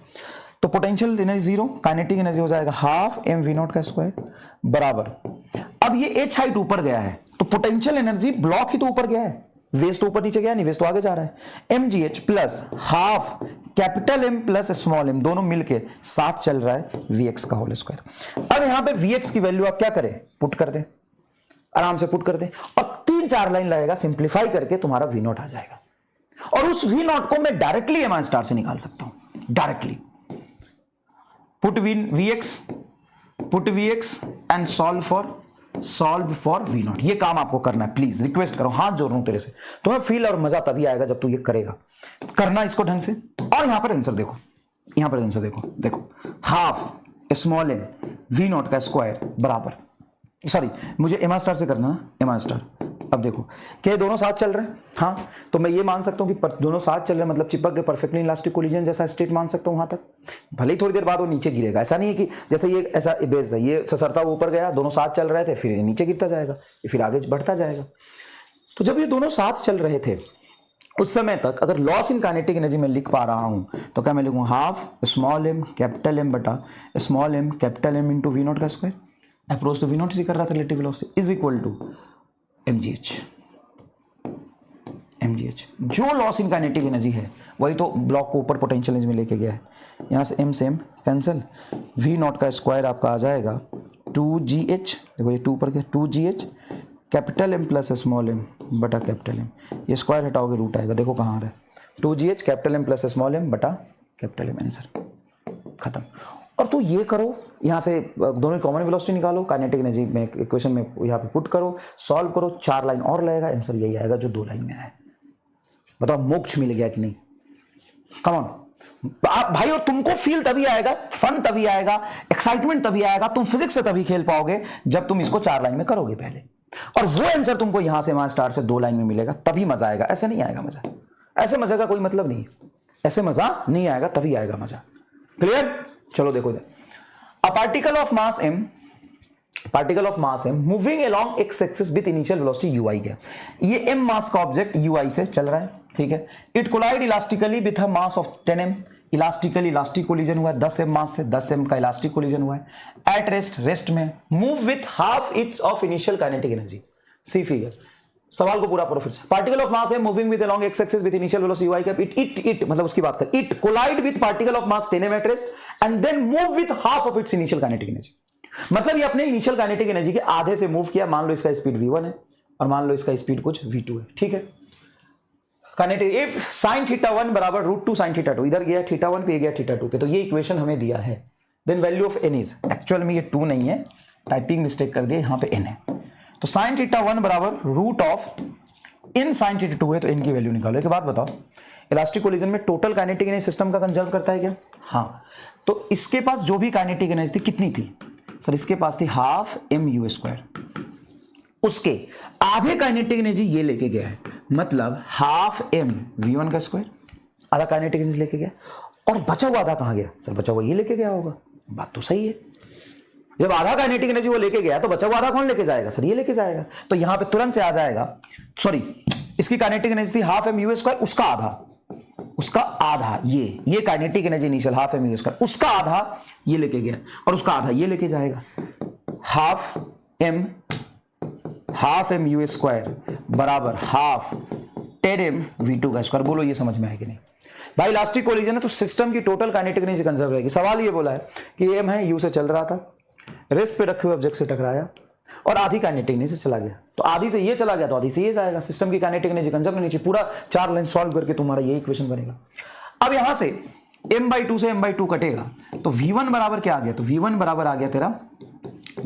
तो potential energy zero, kinetic energy हो जाएगा हाफ mv0 का स्क्वायर बराबर, अब ये h हाइट ऊपर गया है तो पोटेंशियल एनर्जी ब्लॉक ही तो ऊपर गया है, वेस्ट तो ऊपर नीचे गया नहीं, वेस्ट तो आगे जा रहा है। mgh plus half capital M plus small m दोनों मिलके साथ चल रहा है vx का होल स्क्वायर। अब यहां पे vx की वैल्यू आप क्या करें, पुट कर दें, आराम से पुट कर दें, और 3-4 लाइन लगेगा, सिंप्लीफाई करके तुम्हारा v0 आ जाएगा, और उस v0 को मैं डायरेक्टली एम स्टार से निकाल सकता हूं, directly put vx and solve for v0। ये काम आपको करना है, प्लीज रिक्वेस्ट करो, हाथ जोड़ रहा हूं तेरे से, तुम्हें फील और मजा तभी आएगा जब तू ये करेगा, करना इसको ढंग से। और यहां पर आंसर देखो, यहां पर आंसर देखो हाफ स्मॉल m v0 का स्क्वायर बराबर, सॉरी मुझे एम स्टार से करना ना, एम स्टार। अब देखो क्या दोनों साथ चल रहे हैं, हाँ तो मैं ये मान सकता हूं कि दोनों साथ चल रहे हैं, मतलब चिपक के परफेक्टली इलास्टिक कोलिजन जैसा स्टेट मान सकता हूं वहां तक। भले ही थोड़ी देर बाद वो नीचे गिरेगा, ऐसा नहीं है कि जैसे ये ऐसा बेस था, ये ससरता ऊपर गया, दोनों साथ चल रहे थे, फिर नीचे गिरता जाएगा, फिर आगे बढ़ता जाएगा। तो जब ये दोनों साथ चल रहे थे उस समय तक अगर लॉस इन काइनेटिक एनर्जी में लिख पा रहा हूं तो क्या मैं लिखूं half small m capital M बटा small m capital M into v0 का स्क्वायर, अप्रोच टू v0 इसी कर रहा था, relative velocity is equal to mgh। जो लॉस इन काइनेटिक एनर्जी है वही तो ब्लॉक को ऊपर पोटेंशियल एनर्जी में लेके गया है, यहां से m से m कैंसिल, v0 का स्क्वायर आपका आ जाएगा 2gh, देखो ये 2 पर गया, 2gh capital M plus small m बटा कैपिटल M, ये स्क्वायर हटाओगे रूट आएगा, देखो कहाँ आ रहा है 2gh capital M plus small m बटा कैपिटल M, आंसर खत्म। और तो ये करो, यहाँ से दोनों कॉमन वेलोसिटी निकालो, काइनेटिक एनर्जी में इक्वेशन में यहाँ पे पुट करो, सॉल्व करो, 4 लाइन और लगेगा, आंसर यही आएगा जो 2 लाइन में आया है। बताओ मोक्ष मिल गया कि नहीं, कम ऑन भाई। और तुमको फील तभी आएगा, फन तभी आएगा, एक्साइटमेंट तभी आएगा, तुम फिजिक्स से तभी खेल पाओगे जब तुम इसको 4 लाइन में करोगे पहले, और वो आंसर तुमको यहां से स्टार से 2 लाइन में मिलेगा, तभी मजा आएगा, ऐसे नहीं आएगा मजा, ऐसे मजे का कोई मतलब नहीं, ऐसे मजा नहीं आएगा, तभी आएगा मजा। क्लियर? चलो देखो इधर, a particle of mass m moving along x axis with initial velocity ui है, ये m मास का ऑब्जेक्ट ui से चल रहा है, ठीक है। It collide elastically with a mass of 10m, elastic collision हुआ है 10m मास से, 10m का इलास्टिक कोलिजन हुआ है। एट रेस्ट में move with half its of initial kinetic energy, see figure. सवाल को पूरा करो फिर से, पार्टिकल ऑफ मास है moving with along x axis with initial velocity y cap, it मतलब उसकी बात कर, it collide with particle of mass 10m at rest and then move with half of its initial kinetic energy. मतलब ये अपने initial kinetic energy के आधे से मूव किया, मान लो इसका स्पीड v1 है और मान लो इसका स्पीड कुछ v2 है, ठीक है। काइनेटिक इफ sin θ1 बराबर √2 sin θ2, इधर गया θ1 पे, गया θ2 पे, तो ये इक्वेशन हमें दिया है। Then value of n is, actual में ये 2 नहीं है, टाइपिंग मिस्टेक कर दिया, यहां पे n है, तो sin θ1 बराबर रूट ऑफ इन sin θ2 है, तो n की वैल्यू निकालो। एक बात बताओ, इलास्टिक कोलिजन में टोटल काइनेटिक एनर्जी सिस्टम का कंजर्व करता है क्या? हाँ, तो इसके पास जो भी काइनेटिक एनर्जी थी कितनी थी सर? इसके पास थी हाफ mu स्क्वायर, उसके आधे काइनेटिक एनर्जी ये लेके गया है, मतलब हाफ m v1 का स्क्वायर, आधा काइनेटिक एनर्जी लेके गया, और बचा हुआ आधा कहां गया सर? बचा हुआ ये लेके गया होगा, बात तो सही है। जब आधा काइनेटिक एनर्जी वो लेके गया तो बचा हुआ आधा कौन लेके जाएगा सर? ये लेके जाएगा, तो यहां पे तुरंत से आ जाएगा, सॉरी इसकी काइनेटिक एनर्जी थी हाफ mu स्क्वायर, उसका आधा ये kinetic energy initial half mu square, उसका आधा ये लेके गया और उसका आधा ये लेके जाएगा, हाफ mu स्क्वायर बराबर हाफ 10m v2 का स्क्वायर। बोलो ये समझ में आया कि नहीं भाई? इलास्टिक कोलिजन है तो सिस्टम की टोटल काइनेटिक एनर्जी कंजर्व रहेगी। सवाल ये बोला है कि m है, u से चल रहा था, रेस्ट पे रखे हुए ऑब्जेक्ट से टकराया और आधी काइनेटिक एनर्जी से चला गया, तो आधी से ये चला गया तो आधी से ये जाएगा, सिस्टम की काइनेटिक एनर्जी कंजर्व नहीं चाहिए। पूरा 4 लाइन सॉल्व करके तुम्हारा ये इक्वेशन बनेगा। अब यहां से m/2 से m/2 कटेगा तो v1 बराबर क्या आ गया? तो v1 बराबर आ गया तेरा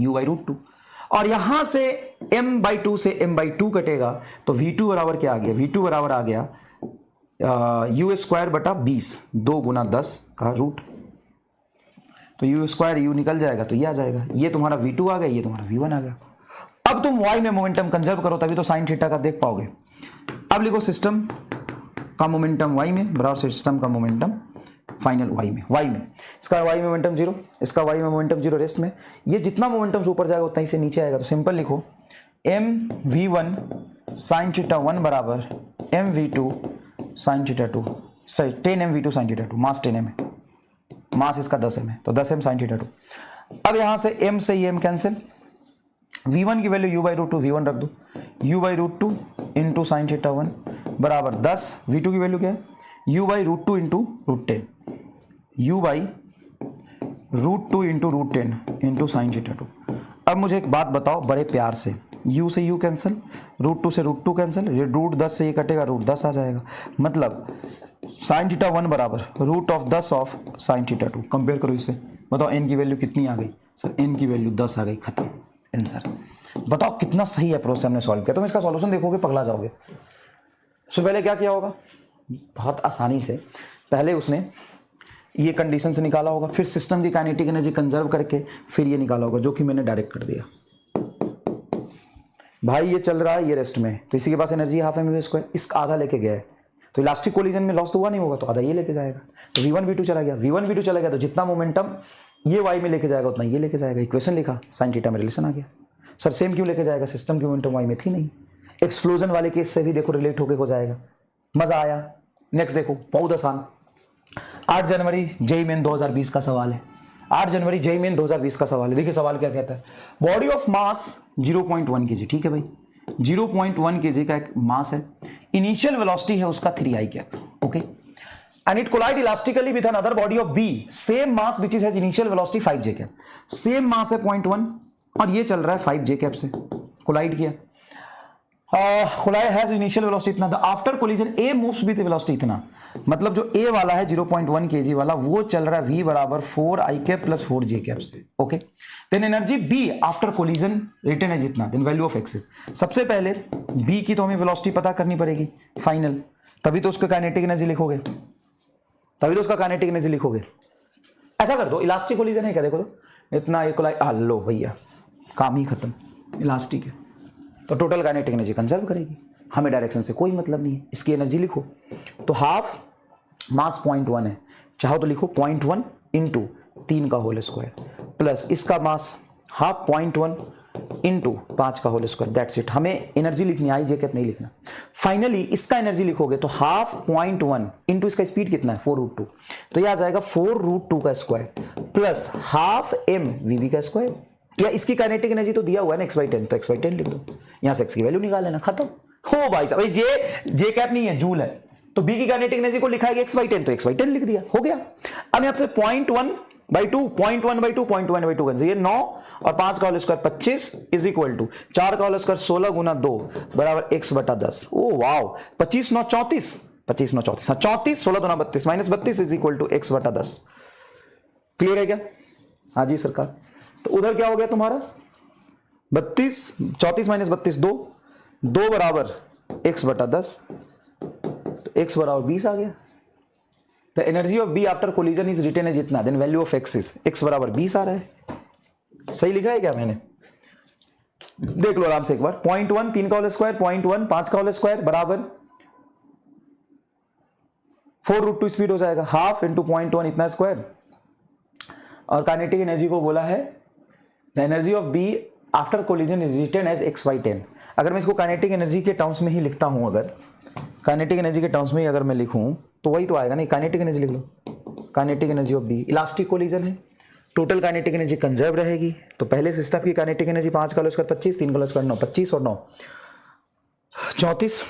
u/√2, और यहां से m/2 से m/2 कटेगा तो v2 बराबर क्या आ गया? v2 बराबर आ गया u स्क्वायर बटा 20, 2 गुना 10 का रूट, तो u स्क्वायर u निकल जाएगा तो ये आ जाएगा, ये तुम्हारा v2 आ गया, ये तुम्हारा v1 आ गया। अब तुम y में मोमेंटम कंजर्व करो तभी तो साइन थीटा का देख पाओगे। अब लिखो सिस्टम का मोमेंटम y में बराबर सिस्टम का मोमेंटम फाइनल y में इसका y में मोमेंटम जीरो, इसका y में मोमेंटम जीरो, रेस्ट में ये जितना मोमेंटम ऊपर जाएगा उतना ही से नीचे आएगा। तो सिंपल लिखो mv1 sin थीटा 1 बराबर mv2 sin थीटा 2, सही 10 mv2 sin थीटा 2, मास 10 m है, मास इसका 10 m है, तो 10 m sin थीटा 2। अब यहां से m से ये m कैंसिल, v1 की value u by root two, v1 रख दो, u by root two into sine theta 1 बराबर 10, v2 की वैल्यू क्या है u by root two into root 10, u by root two into root 10 into sine theta 2। अब मुझे एक बात बताओ बड़े प्यार से, u से u कैंसिल, रूट टू से रूट टू कैंसिल, ये रूट 10 से ये कटेगा, रूट 10 आ जाएगा, मतलब साइन थीटा 1 बराबर root of 10 of sine theta 2। Compare करो इससे, बताओ n की वैल्यू कितनी आ गई सर, n की वैल्यू 10 आ गई, खत्म आंसर। बताओ कितना सही अप्रोच से हमने सॉल्व किया। तुम इसका सॉल्यूशन देखोगे पगला जाओगे। उससे पहले क्या किया होगा, बहुत आसानी से पहले उसने ये कंडीशन से निकाला होगा, फिर सिस्टम की काइनेटिक एनर्जी कंजर्व करके फिर ये निकाला होगा, जो कि मैंने डायरेक्ट कर दिया। भाई ये चल रहा है, ये रेस्ट में, तो इसी के पास energy half M V square, इसका आधा लेके गया है, तो इलास्टिक कोलिजन में लॉस तो हुआ नहीं होगा, तो आधा ये लेके जाएगा, तो v1 v2 चला गया, v1 v2 चला गया, तो जितना मोमेंटम ये y में लेके जाएगा उतना ये लेके जाएगा। इक्वेशन लिखा, साइन थीटा में रिलेशन आ गया। सर सेम क्यों लेके जाएगा, सिस्टम की मोमेंटम y में थी नहीं। एक्सप्लोजन वाले केस से भी देखो रिलेट होके हो जाएगा, मजा आया। नेक्स्ट देखो, बहुत आसान, 8 जनवरी जेईई मेन 2020 का सवाल है, 8 जनवरी जेईई मेन 2020 का सवाल है। देखिए सवाल क्या कहता है, बॉडी ऑफ मास 0.1 kg, ठीक है भाई, 0.1 kg का एक मास है, इनिशियल वेलोसिटी है उसका 3i cap, okay, and it collide elastically with another body of B, same mass which is has initial velocity 5j cap, same mass है 0.1 और ये चल रहा है 5j cap से, कोलाइड किया, कोलाइड हैज इनिशियल वेलोसिटी इतना, after collision A moves with velocity इतना, मतलब जो A वाला है 0.1 kg वाला वो चल रहा है V बराबर 4i cap plus 4j cap से, okay. Then energy B after collision return है जितना, देन वैल्यू ऑफ एक्सिस। सबसे पहले B की तो हमें वेलोसिटी पता करनी पड़ेगी फाइनल, तभी तो उसका काइनेटिक एनर्जी लिखोगे, तभी तो उसका काइनेटिक एनर्जी लिखोगे। ऐसा कर दो, इलास्टिक कोलिजन है क्या, देखो तो इतना एक लो भैया, काम ही खत्म, इलास्टिक है तो टोटल काइनेटिक एनर्जी कंजर्व करेगी, हमें डायरेक्शन से कोई मतलब नहीं है। इसकी एनर्जी लिखो तो हाफ मास 0.1 है, चाहो तो लिखो 0.1 इंटू 3 का होल स्क्वायर प्लस इसका मास हाफ 0.1 इंटू 5 का होल स्क्वायर, दैट्स इट। हमें एनर्जी लिखनी है, आई जे कैप नहीं लिखना। फाइनली इसका एनर्जी लिखोगे तो हाफ 0.1 इंटू इसका स्पीड कितना है 4√2, तो यह आ जाएगा 4√2 का स्क्वायर प्लस हाफ m वीवी का स्क्वायर, या इसकी काइनेटिक एनर्जी तो दिया हुआ है ना x/10, तो x/10 लिख दो, यहां से x की वैल्यू निकाल लेना, खत्म हो भाई साहब। जे कैप नहीं है, जूल है, तो b की काइनेटिक एनर्जी को लिखा है x/10, तो x/10 लिख दिया, हो गया। अब यहां से 0.1/2 0.1/2 0.1/2 ये 9 और 5 का whole square 25 is equal to 4 का होल स्क्वायर 16 गुना 2 बराबर x/10। ओ वाओ, 25 9 34, 25 9 34, हाँ 34, 16 2 32 minus 32 is equal to x/10। Clear है क्या? हाँ जी सरकार। तो उधर क्या हो गया तुम्हारा 32, 34 माइनस 32 2 बराबर x/10, तो x बराबर 20 आ गया। The energy of B after collision is written as इतना, then value of X is x बराबर 20 आ रहा है। सही लिखा है क्या मैंने? देख लो आराम से एक बार, 0.1 3 का होल स्क्वायर, 0.1 5 का होल स्क्वायर बराबर 4√2 स्पीड हो जाएगा, हाफ इंटू 0.1 इतना स्क्वायर, और काइनेटिक एनर्जी को बोला है the energy of B after collision is written as x/10। अगर मैं इसको काइनेटिक एनर्जी के टर्म्स में ही लिखता हूं, अगर काइनेटिक एनर्जी के टर्म्स में ही अगर मैं लिखूं तो वही तो आएगा। नहीं, काइनेटिक एनर्जी लिख लो, kinetic energy of B, elastic collision है, टोटल काइनेटिक एनर्जी कंजर्व रहेगी। तो पहले सिस्टम की काइनेटिक एनर्जी 5 का होल स्क्वायर 25, 3 का होल स्क्वायर 9, 25 और 9 34,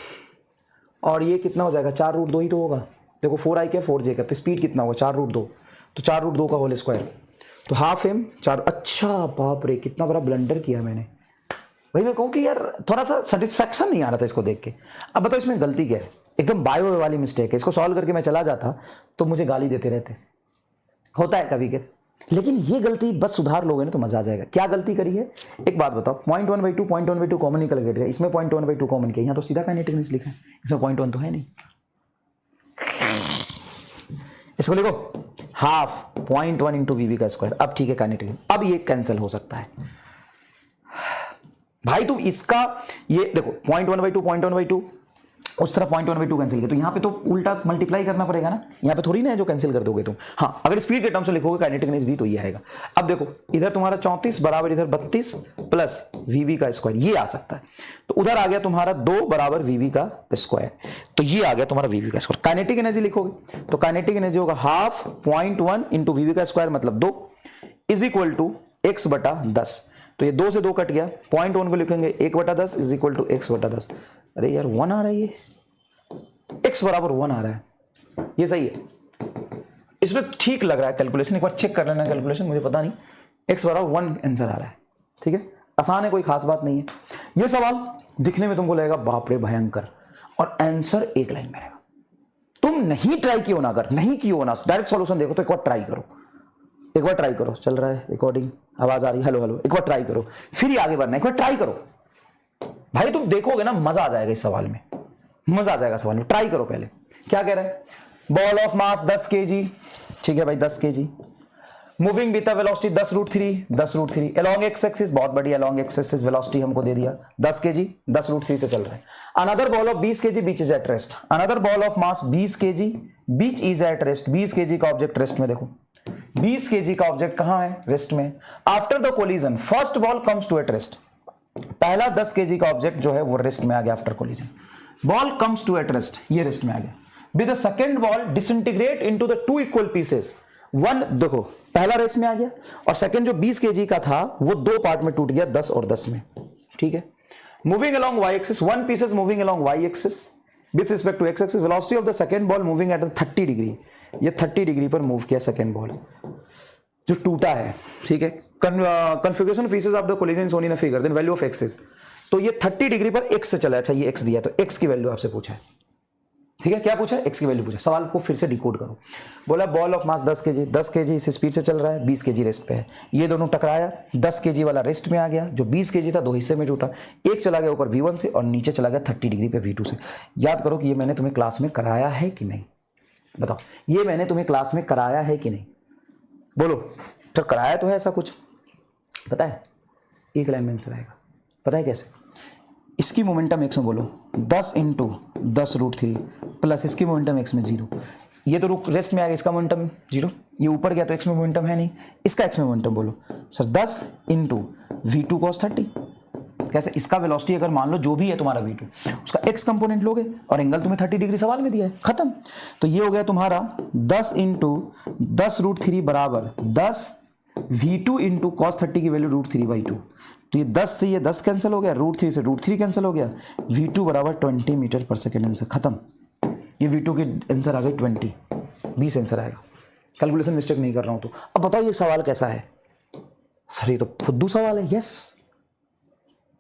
और ये कितना हो जाएगा 4√2 ही तो होगा। देखो 4i क्या 4j का, तो स्पीड कितना होगा 4√2, तो 4√2 का होल स्क्वायर, तो हाफ m 4। अच्छा बाप रे, कितना बड़ा ब्लंडर किया मैंने भाई। मैं कहूँ कि यार थोड़ा सा सेटिस्फैक्शन नहीं आ रहा था इसको देख के। अब बताओ इसमें गलती क्या है? एकदम बायो वाली मिस्टेक है। इसको सॉल्व करके मैं चला जाता तो मुझे गाली देते रहते, होता है कभी के, लेकिन ये गलती बस सुधार लोगे ना तो मजा आ जाएगा। क्या गलती करी है एक बात बताओ, 0.1/2 कॉमन निकल गया, इसमें 0.1/2 कॉमन किया, यहाँ तो सीधा काइनेटिक एनर्जी लिखा है, इसमें 0.1 तो है नहीं। इसको लिखो हाफ 0.1 इंटू वीवी का स्क्वायर। अब ठीक है काइनेटिक, अब ये कैंसिल हो सकता है भाई। तुम इसका ये देखो 0.1/2 0.1/2 उस तरह 0.1/2 कैंसिल किया, तो यहाँ पे तो उल्टा मल्टीप्लाई करना पड़ेगा ना, यहाँ पे थोड़ी ना है जो कैंसिल कर दोगे तुम। हाँ, अगर स्पीड के टर्म्स में लिखोगे काइनेटिक एनर्जी भी तो ये आएगा। अब देखो इधर तुम्हारा 34 बराबर इधर 32 प्लस वीवी का स्क्वायर, ये आ सकता है। तो उधर आ गया तुम्हारा 2 बराबर वीवी का स्क्वायर, तो ये आ गया तुम्हारा वीवी का स्क्वायर। काइनेटिक एनर्जी लिखोगे तो काइनेटिक एनर्जी होगा हाफ 0.1 इंटू वीवी का स्क्वायर मतलब 2 इज इक्वल टू x बटा 10। तो ये 2 से 2 कट गया, 0.1 को लिखेंगे 1/10 इज इक्वल टू x बटा 10। अरे यार 1 आ रहा है, ये x बराबर 1 आ रहा है, ये सही है, इसमें ठीक लग रहा है कैलकुलेशन। एक बार चेक कर लेना कैलकुलेशन, मुझे पता नहीं, x बराबर 1 आंसर आ रहा है। ठीक है, आसान है, कोई खास बात नहीं है। ये सवाल दिखने में तुमको लगेगा बाप रे भयंकर, और आंसर एक लाइन में रहेगा। तुम नहीं ट्राई क्यों ना कर, नहीं क्यों ना, डायरेक्ट सॉल्यूशन देखो तो एक बार ट्राई करो, एक बार ट्राई करो। चल रहा है रिकॉर्डिंग, आवाज आ रही है, हेलो हेलो, एक बार ट्राई करो, फिर ही आगे बढ़ना, एक बार ट्राई करो भाई, तुम देखोगे ना मजा आ जाएगा इस सवाल में, मजा आ जाएगा सवाल में। ट्राई करो पहले। क्या कह रहा है, बॉल ऑफ मास 10 kg, ठीक है भाई 10 kg, moving with velocity 10√3 along x axis, बहुत बढ़िया, along x एक्सिस वेलोसिटी हमको दे दिया 10 kg, 10√3 से चल रहा है। Another ball of 20 kg beach is at rest, another ball of mass 20 kg beach is at rest, 20 kg का ऑब्जेक्ट रेस्ट में, देखो 20 kg का ऑब्जेक्ट कहां है, रेस्ट में। After the collision first ball comes to at rest, पहला 10 kg का object जो है वो रेस्ट में आ गया after collision, ball comes to at rest, ये रेस्ट में आ गया। With the second ball disintegrate into the 2 equal pieces, one, देखो पहला रेस्ट में आ गया और सेकंड जो 20 kg का था वो 2 पार्ट में टूट गया, 10 और 10 में। ठीक है, moving along y axis, one pieces moving along y axis with respect to x axis, velocity of the second ball moving at 30 degree, ये 30 डिग्री पर मूव किया सेकंड बॉल जो टूटा है। ठीक है, configuration pieces of the collision shown in a figure, then value of x is, तो ये 30 डिग्री पर x से चला, अच्छा ये x दिया, तो x की वैल्यू आपसे पूछा है। ठीक है, क्या पूछा है, x की वैल्यू पूछा। सवाल को फिर से डिकोड करो। बोला बॉल ऑफ मास 10 kg इस स्पीड से चल रहा है, 20 kg रेस्ट पे है, ये दोनों टकराया, 10 kg वाला रेस्ट में आ गया, जो 20 kg था 2 हिस्से में टूटा, एक चला गया ऊपर v1 से और नीचे चला गया 30 डिग्री पे v2 से। याद करो कि ये मैंने तुम्हें क्लास में कराया है कि नहीं, बताओ ये मैंने तुम्हें क्लास में कराया है कि नहीं, बोलो। तो कराया तो है ऐसा कुछ, पता है, एक लाइन में आंसर आएगा, पता है कैसे। इसकी मोमेंटम x में बोलो 10 इंटू 10√3 प्लस इसकी मोमेंटम x में 0, ये तो रेस्ट में आ गया, इसका मोमेंटम 0, ये ऊपर गया तो x में मोमेंटम है नहीं, इसका x में मोमेंटम बोलो सर 10 इंटू v2 cos 30, कैसे, इसका वेलोसिटी अगर मान लो जो भी है तुम्हारा v2, उसका x कंपोनेंट लोगे और एंगल तुम्हें 30 डिग्री सवाल में दिया है, खत्म। तो ये हो गया तुम्हारा 10 इंटू 10√3 बराबर 10 v2 इंटू cos 30 की वैल्यू √3/2, तो ये 10 से ये 10 कैंसिल हो गया, √3 से √3 कैंसिल हो गया, v2 बराबर 20 मीटर पर सेकेंड, आंसर खत्म। ये v2 की आंसर आ गई 20 आंसर आएगा, कैलकुलेशन मिस्टेक नहीं कर रहा हूं। तो अब बताओ ये सवाल कैसा है, सर ये तो फुद्दू सवाल है, यस,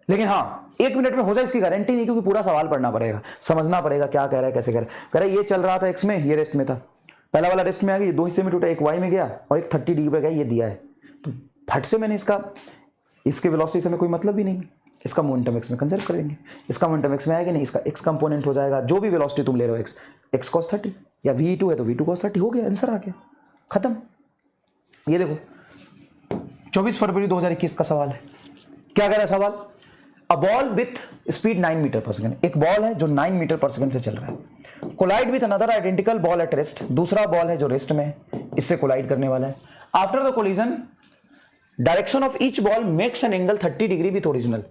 लेकिन हाँ 1 मिनट में हो जाए इसकी गारंटी नहीं, क्योंकि पूरा सवाल पढ़ना पड़ेगा, समझना पड़ेगा क्या कह रहा है, कैसे कह रहा है। कह रहा है ये चल रहा था x में, ये रेस्ट में था, पहला वाला रेस्ट में आ गया, 2 हिस्से में टूटा, एक y में गया और एक 30 डिग्री पे गया, ये दिया है, तो फट से मैंने इसके वेलोसिटी से कोई मतलब भी नहीं, इसका मोमेंटम x में कंसिडर कर देंगे, इसका मोमेंटम x में आएगा नहीं, इसका x कंपोनेंट हो जाएगा, जो भी वेलोसिटी तुम ले रहे हो x cos 30 या v2 है तो v2 cos 30 हो गया, आंसर आ गया, खत्म। ये देखो 24 फरवरी 2021 का सवाल है, क्या कह रहा है सवाल, a ball with speed 9 metre per second, एक बॉल है जो 9 मीटर पर सेकंड से चल रहा है, collide with another identical ball at rest, दूसरा बॉल है जो रेस्ट में, इससे कोलाइड करने वाला है। After the collision direction of each ball makes an angle 30 degree with original,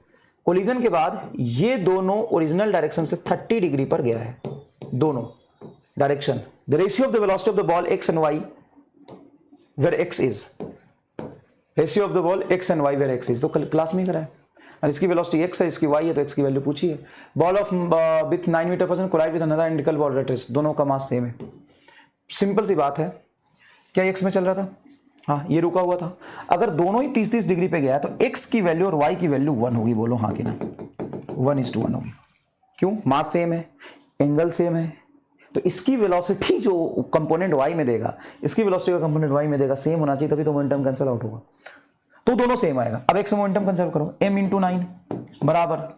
collision के बाद ये दोनों ओरिजिनल डायरेक्शन से 30 डिग्री पर गया है, दोनों direction. The ratio of the velocity of the ball x and y where x is, ratio of the ball x and y where x is, तो क्लास में करा है, और इसकी वेलोसिटी x है, इसकी y है, तो x की वैल्यू पूछी है। Ball of with 9 metre per second collide with another identical ball at rest, दोनों का मास सेम है, सिंपल सी बात है। क्या x में चल रहा था, हाँ ये रुका हुआ था, अगर दोनों ही 30-30 डिग्री पे गया तो x की वैल्यू और y की वैल्यू 1 होगी, बोलो हाँ कि ना, 1:1 होगी, क्यों, मास सेम है, एंगल सेम है, तो इसकी वेलोसिटी जो कंपोनेंट y में देगा, इसकी वेलोसिटी का कंपोनेंट y में देगा, सेम होना चाहिए, तभी तो मोमेंटम कैंसिल आउट होगा, तो दोनों सेम आएगा। अब x में मोमेंटम कंसिडर करो, m × 9 बराबर,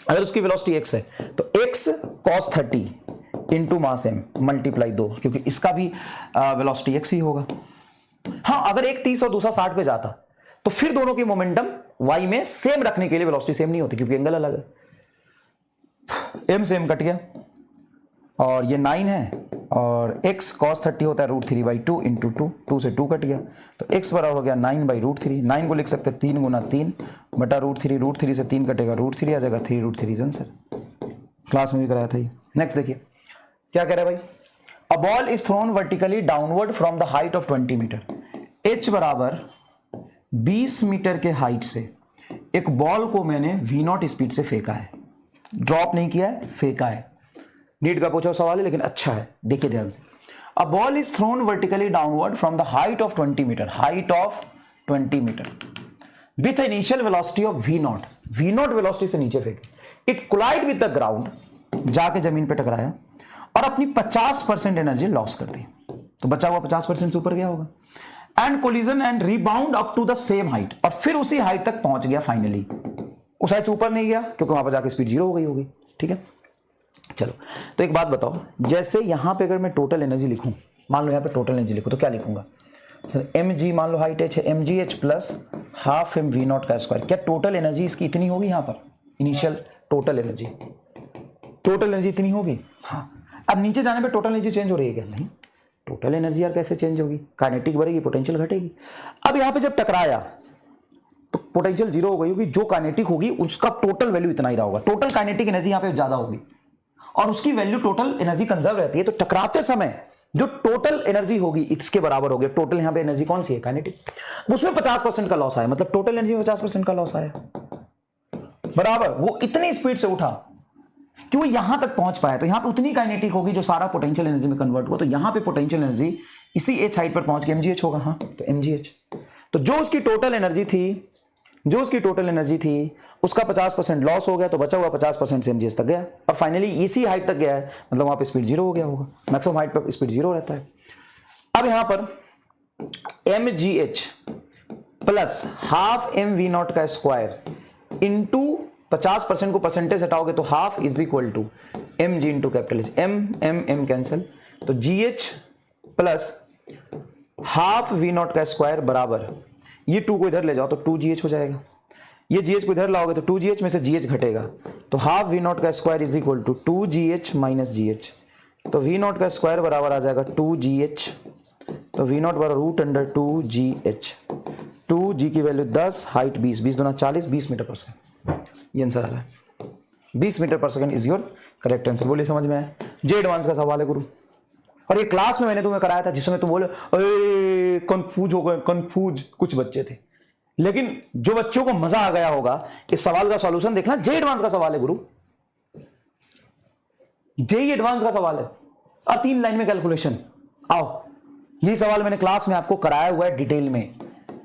अगर उसकी वेलोसिटी x है तो x cos 30 into mass m multiply 2, क्योंकि इसका भी वेलोसिटी x ही होगा। हाँ अगर एक 30 और दूसरा 60 पे जाता तो फिर दोनों की मोमेंटम y में सेम रखने के लिए वेलोसिटी सेम नहीं होती, क्योंकि एंगल अलग है। m से m कट गया और ये 9 है और x cos 30 होता है √3/2 इंटू 2 से 2 कट गया तो x बराबर हो गया 9/√3। 9 को लिख सकते हैं 3 गुना 3 बटा √3 से 3 कटेगा √3 आ जाएगा 3√3 आंसर। क्लास में भी कराया था ये। नेक्स्ट देखिए क्या कह रहा है भाई, a ball is thrown vertically downward from the height of 20 metre. h बराबर 20 मीटर के हाइट से एक बॉल को मैंने v0 स्पीड से फेंका है, ड्रॉप नहीं किया है, फेंका है। नीट का पूछा सवाल है लेकिन अच्छा है, देखिए ध्यान से। A ball is thrown vertically downward from the height of 20 metre, height of 20 metre with initial velocity of v0, v0 velocity से नीचे फेंके। It collide with the ground, जाके जमीन पे टकराया और अपनी 50% एनर्जी लॉस कर दी, तो बचा हुआ 50% से ऊपर गया होगा। And collision and rebound up to the same height, और फिर उसी हाइट तक पहुंच गया फाइनली। उस हाइट से ऊपर नहीं गया क्योंकि वहां पर जाके स्पीड 0 हो गई होगी। ठीक है, चलो तो एक बात बताओ, जैसे यहां पे अगर मैं टोटल एनर्जी लिखूं, मान लो यहां पे टोटल एनर्जी लिखूं तो क्या लिखूंगा सर, mg, मान लो हाइट h है mgh plus half m v0 का स्क्वायर। क्या टोटल एनर्जी इसकी इतनी होगी, यहां पर इनिशियल टोटल एनर्जी इतनी होगी। हाँ, अब नीचे जाने पे टोटल एनर्जी चेंज हो रही है क्या? नहीं, टोटल एनर्जी यार कैसे चेंज होगी, काइनेटिक बढ़ेगी पोटेंशियल घटेगी। अब यहां पे जब टकराया तो पोटेंशियल 0 हो गई होगी, जो काइनेटिक होगी उसका टोटल वैल्यू इतना ही रहा होगा। टोटल काइनेटिक एनर्जी यहां पे ज्यादा होगी और उसकी वैल्यू टोटल एनर्जी कंजर्व रहती है, तो टकराते समय जो टोटल एनर्जी होगी इसके बराबर होगी। टोटल यहां पे एनर्जी कौन सी है, काइनेटिक, उसमें 50% का लॉस आया, मतलब टोटल एनर्जी में 50% का लॉस आया बराबर। वो इतनी स्पीड से उठा कि वो यहां तक पहुंच पाया, तो यहां पे उतनी काइनेटिक होगी जो सारा पोटेंशियल एनर्जी में कन्वर्ट हुआ, तो यहां पे पोटेंशियल एनर्जी इसी एच हाइट पर पहुंच के mgh होगा। हाँ, तो mgh, तो जो उसकी टोटल एनर्जी थी उसका 50% लॉस हो गया, तो बचा हुआ 50% से mgh तक गया और फाइनली इसी हाइट तक गया है, मतलब वहां पे स्पीड 0 हो गया होगा। मैक्सिमम हाइट पर स्पीड 0 रहता है। अब यहां पर mgh plus half m v0 का स्क्वायर इंटू 50% को परसेंटेज हटाओगे तो half is equal to mg into capital H, m cancel, तो gh प्लस हाफ v0 का स्क्वायर बराबर, ये 2 को इधर ले जाओ तो 2gh हो जाएगा, ये gh को इधर लाओगे तो 2gh में से gh घटेगा, तो हाफ v0 का square is equal to 2gh minus gh, तो v0 का स्क्वायर बराबर आ जाएगा 2gh, तो v0 बराबर √2gh। 2g की वैल्यू 10, हाइट 20, 20 दूना 40, 20 मीटर पर सेकंड, ये आंसर आ रहा है। 20 metre per second is your correct answer. बोलिए समझ में आया? जे एडवांस का सवाल है गुरु, और ये क्लास में मैंने तुम्हें कराया था जिसमें तुम बोले अरे कंफ्यूज हो गए, कंफ्यूज कुछ बच्चे थे, लेकिन जो बच्चों को मजा आ गया होगा इस सवाल का सॉल्यूशन देखना। जे एडवांस का सवाल है गुरु, जे एडवांस का सवाल है और 3 लाइन में कैलकुलेशन। आओ, ये सवाल मैंने क्लास में आपको कराया हुआ है डिटेल में,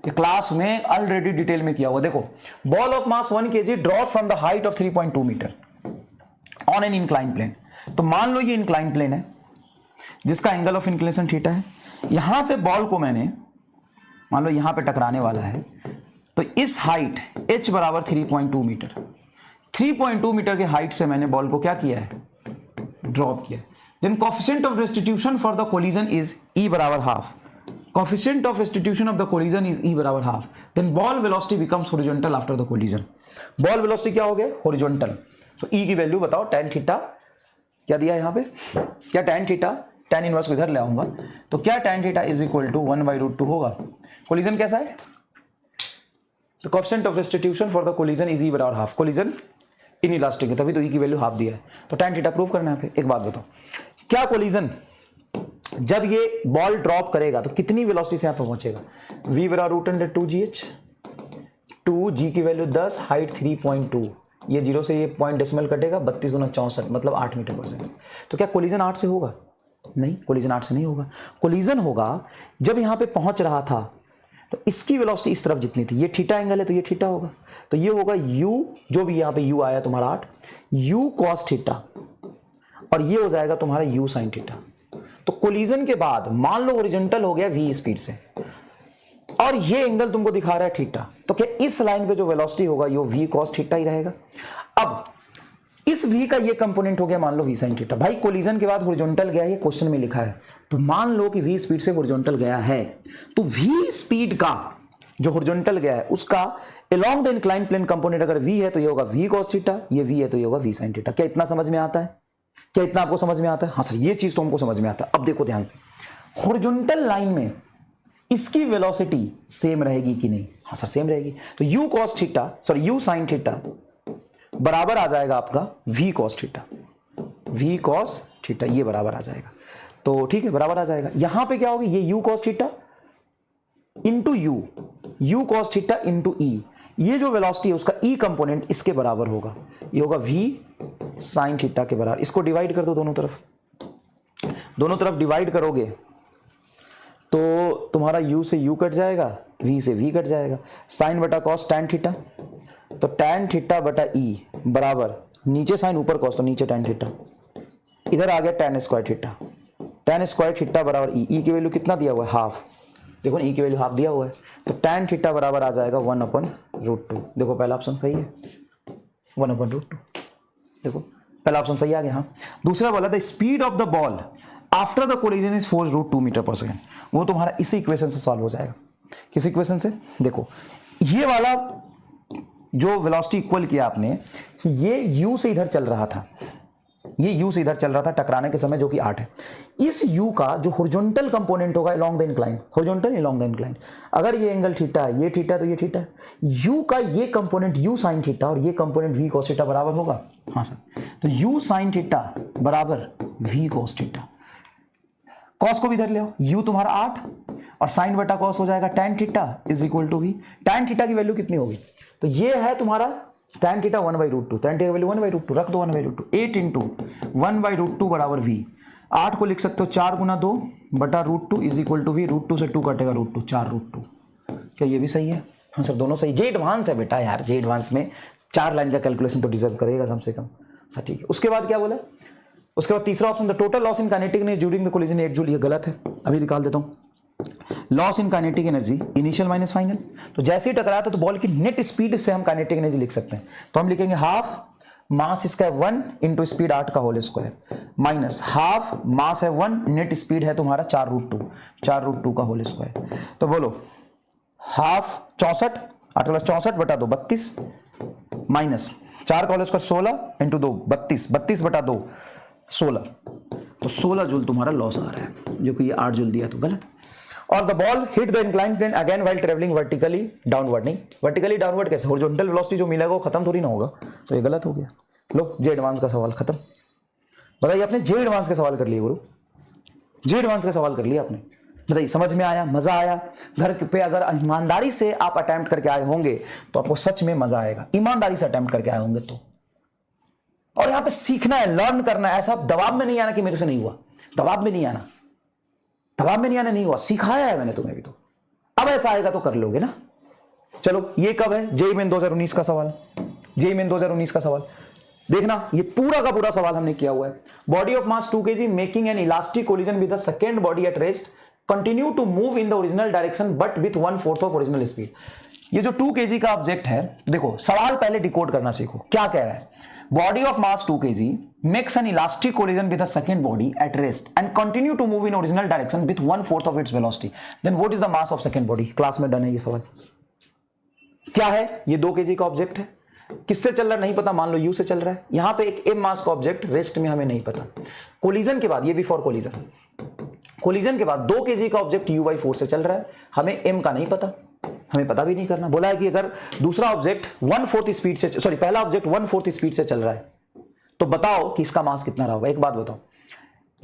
क्लास में ऑलरेडी डिटेल में किया हुआ। देखो, ball of mass 1 kg drop from the height of 3.2 metre on an incline plane. तो मान लो ये इंक्लाइन प्लेन है जिसका एंगल ऑफ इंक्लिनेशन थीटा है। यहां से बॉल को मैंने मान लो यहां पे टकराने वाला है, तो इस हाइट h बराबर 3.2 मीटर, 3.2 मीटर के हाइट से मैंने बॉल को क्या किया है, ड्रॉप किया। Then coefficient of restitution for the collision is e बराबर half, coefficient of restitution of the collision is e बराबर half. then ball velocity becomes horizontal after the collision। ball velocity क्या हो गया, horizontal। तो e की value बताओ, tan theta क्या दिया यहां पे, क्या tan थीटा, tan इनवर्स को इधर ले आऊंगा तो क्या tan theta is equal to 1/√2 होगा। कोलिजन कैसा है, तो coefficient of restitution for the collision is e बराबर हाफ। कोलिजन इनइलास्टिक है तभी तो e की वैल्यू हाफ दिया है, तो tan थीटा प्रूव करना है। एक बात बताओ, क्या कोलिजन जब ये बॉल ड्रॉप करेगा तो कितनी वेलोसिटी से यहां पर पहुंचेगा, v बराबर √2gh, 2g की वैल्यू 10, हाइट 3.2, ये 0 से ये पॉइंट डेसिमल कटेगा, 32 गुना 64, मतलब 8 मीटर पर सेकंड। तो क्या कोलिजन 8 से होगा, नहीं, कोलिजन 8 से नहीं होगा। कोलिजन होगा जब यहां पे पहुंच रहा था तो इसकी वेलोसिटी इस तरफ जितनी थी, ये थीटा एंगल है तो ये थीटा होगा, तो ये होगा u, जो भी यहां पे u आया तुम्हारा 8, u cos थीटा, और ये हो जाएगा तुम्हारा u sin थीटा। तो कोलिजन के बाद मान लो हॉरिजॉन्टल हो गया v स्पीड से और ये एंगल तुमको दिखा रहा है थीटा, तो क्या इस लाइन पे जो वेलोसिटी होगा ये v cos थीटा ही रहेगा। अब इस v का ये कंपोनेंट हो गया मान लो v sin थीटा। भाई कोलिजन के बाद हॉरिजॉन्टल गया, ये क्वेश्चन में लिखा है, तो मान लो कि v स्पीड से हॉरिजॉन्टल गया है, तो v स्पीड का जो हॉरिजॉन्टल गया है उसका along the inclined plane component अगर v है तो ये होगा v cos थीटा, ये v है तो ये होगा v sin थीटा। क्या इतना समझ में आता है? क्या इतना आपको समझ में आता है? हाँ सर, ये चीज तो हमको समझ में आता है। अब देखो ध्यान से, हॉरिजॉन्टल लाइन में इसकी वेलोसिटी सेम रहेगी कि नहीं? हाँ सर सेम रहेगी। तो u cos theta sorry u sin theta बराबर आ जाएगा आपका v cos theta, v cos theta ये बराबर आ जाएगा। तो ठीक है, बराबर आ जाएगा। यहां पे क्या होगी, ये u cos theta into u cos theta into e, ये जो वेलोसिटी है उसका e कंपोनेंट इसके बराबर होगा, ये होगा v sin थीटा के बराबर। इसको डिवाइड कर दो दोनों तरफ डिवाइड करोगे तो तुम्हारा u से u कट जाएगा, v से v कट जाएगा। साइन बटा कॉस tan थीटा, तो tan थीटा बटा e बराबर नीचे साइन ऊपर कॉस तो नीचे tan थीटा, इधर आ गया tan square theta, tan square theta बराबर e की वैल्यू कितना दिया हुआ है? हाफ। देखो e की वैल्यू हाफ दिया हुआ है, तो tan थीटा बराबर आ जाएगा 1/√2। देखो पहला ऑप्शन सही है, 1/√2। देखो पहला ऑप्शन सही आ गया। हाँ, दूसरा बोला the speed of the ball after the collision is 4√2 metre per second. वो तुम्हारा इसी इक्वेशन से सॉल्व हो जाएगा। किस इक्वेशन से? देखो ये वाला जो वेलोसिटी इक्वल किया आपने, ये u से इधर चल रहा था, ये u से इधर चल रहा था टकराने के समय, जो कि 8 है। इस u का जो हॉरिजॉन्टल कंपोनेंट होगा along the incline, horizontal along the incline, अगर ये एंगल थीटा है, ये थीटा तो ये थीटा है, u का ये कंपोनेंट u sin थीटा और ये कंपोनेंट v cos थीटा बराबर होगा। हाँ सर, तो u sin थीटा बराबर v cos थीटा। cos को भी इधर ले आओ, u तुम्हारा 8 और sin बटा cos हो जाएगा tan theta is equal to v। tan theta की वैल्यू कितनी होगी? तो ये है तुम्हारा tan थीटा 1/√2, tan थीटा की वैल्यू 1/√2 रख दो, 1/√2, 8 इंटू 1/√2 बराबर v। 8 को लिख सकते हो 4 गुना 2 बटा √2 इज इक्वल टू v। √2 से 2 कटेगा √2, 4√2। क्या ये भी सही है? हाँ सर दोनों सही। जे एडवांस है बेटा यार, जे एडवांस में 4 लाइन का कैलकुलेशन तो डिजर्व करेगा कम से कम। सर ठीक है। उसके बाद क्या बोला? उसके बाद तीसरा option, the total loss in kinetic energy during the collision 8 joule. ये गलत है, अभी निकाल देता हूँ। Loss in kinetic energy initial minus final, तो जैसे ही टकराया तो बॉल की नेट स्पीड से हम काइनेटिक एनर्जी लिख सकते हैं। तो हम लिखेंगे हाफ मास इसका 1 इंटू स्पीड 8 का whole square minus half mass है 1, नेट स्पीड है तुम्हारा 4√2 का होल स्क्वायर। तो बोलो हाफ 64, 8 + 64 बटा 2 32 माइनस 4 का होल स्क्वायर 16 इंटू 2 32, 32 बटा 2 16, तो 16 जूल तुम्हारा लॉस आ रहा है, जो कि ये 8 जूल दिया तो गलत। और the ball hit the incline plane again while travelling vertically downward. नहीं, वर्टिकली डाउनवर्ड कैसे? हॉरिजॉन्टल वेलोसिटी जो मिलेगा वो खत्म थोड़ी ना होगा, तो ये गलत हो गया। लो जे एडवांस का सवाल खत्म। बताइए, आपने जे एडवांस के सवाल कर लिए गुरु, जे एडवांस के सवाल कर लिया आपने। बताइए समझ में आया, मजा आया? घर पे अगर ईमानदारी से आप अटेम्प्ट करके आए होंगे तो आपको सच में मजा आएगा, ईमानदारी से अटेम्प्ट करके आए होंगे तो। और यहाँ पे सीखना है, लर्न करना है, ऐसा दबाव में नहीं आना कि मेरे से नहीं हुआ, दबाव में नहीं आना, दबाव में नहीं आना, नहीं हुआ, सिखाया है मैंने तुम्हें भी, तो अब ऐसा आएगा तो कर लोगे ना। चलो ये कब है? जेईई मेन 2019 का सवाल, जेईई मेन 2019 का सवाल देखना, ये पूरा का पूरा सवाल हमने किया हुआ है। Body of mass 2 kg making an elastic collision with the second body at rest continue to move in the original direction but with 1/4 of original speed. ये जो 2 kg का ऑब्जेक्ट है, देखो सवाल पहले डिकोड करना सीखो, क्या कह रहा है? Body of mass 2 kg makes an elastic collision with a second body at rest and continue to move in original direction with 1/4 of its velocity. Then what is the mass of second body? Class में done है ये सवाल। क्या है? ये 2 kg का object है, किससे चल रहा है नहीं पता, मान लो u से चल रहा है। यहां पे एक m मास का ऑब्जेक्ट रेस्ट में हमें नहीं पता। कोलिजन के बाद, ये बिफोर कोलिजन, कोलिजन के बाद 2 kg का ऑब्जेक्ट u/4 से चल रहा है, हमें m का नहीं पता, हमें पता भी नहीं करना। बोला है कि अगर दूसरा ऑब्जेक्ट 1/4 स्पीड से, सॉरी पहला ऑब्जेक्ट 1/4 स्पीड से चल रहा है तो बताओ कि इसका मास कितना रहा होगा। एक बात बताओ,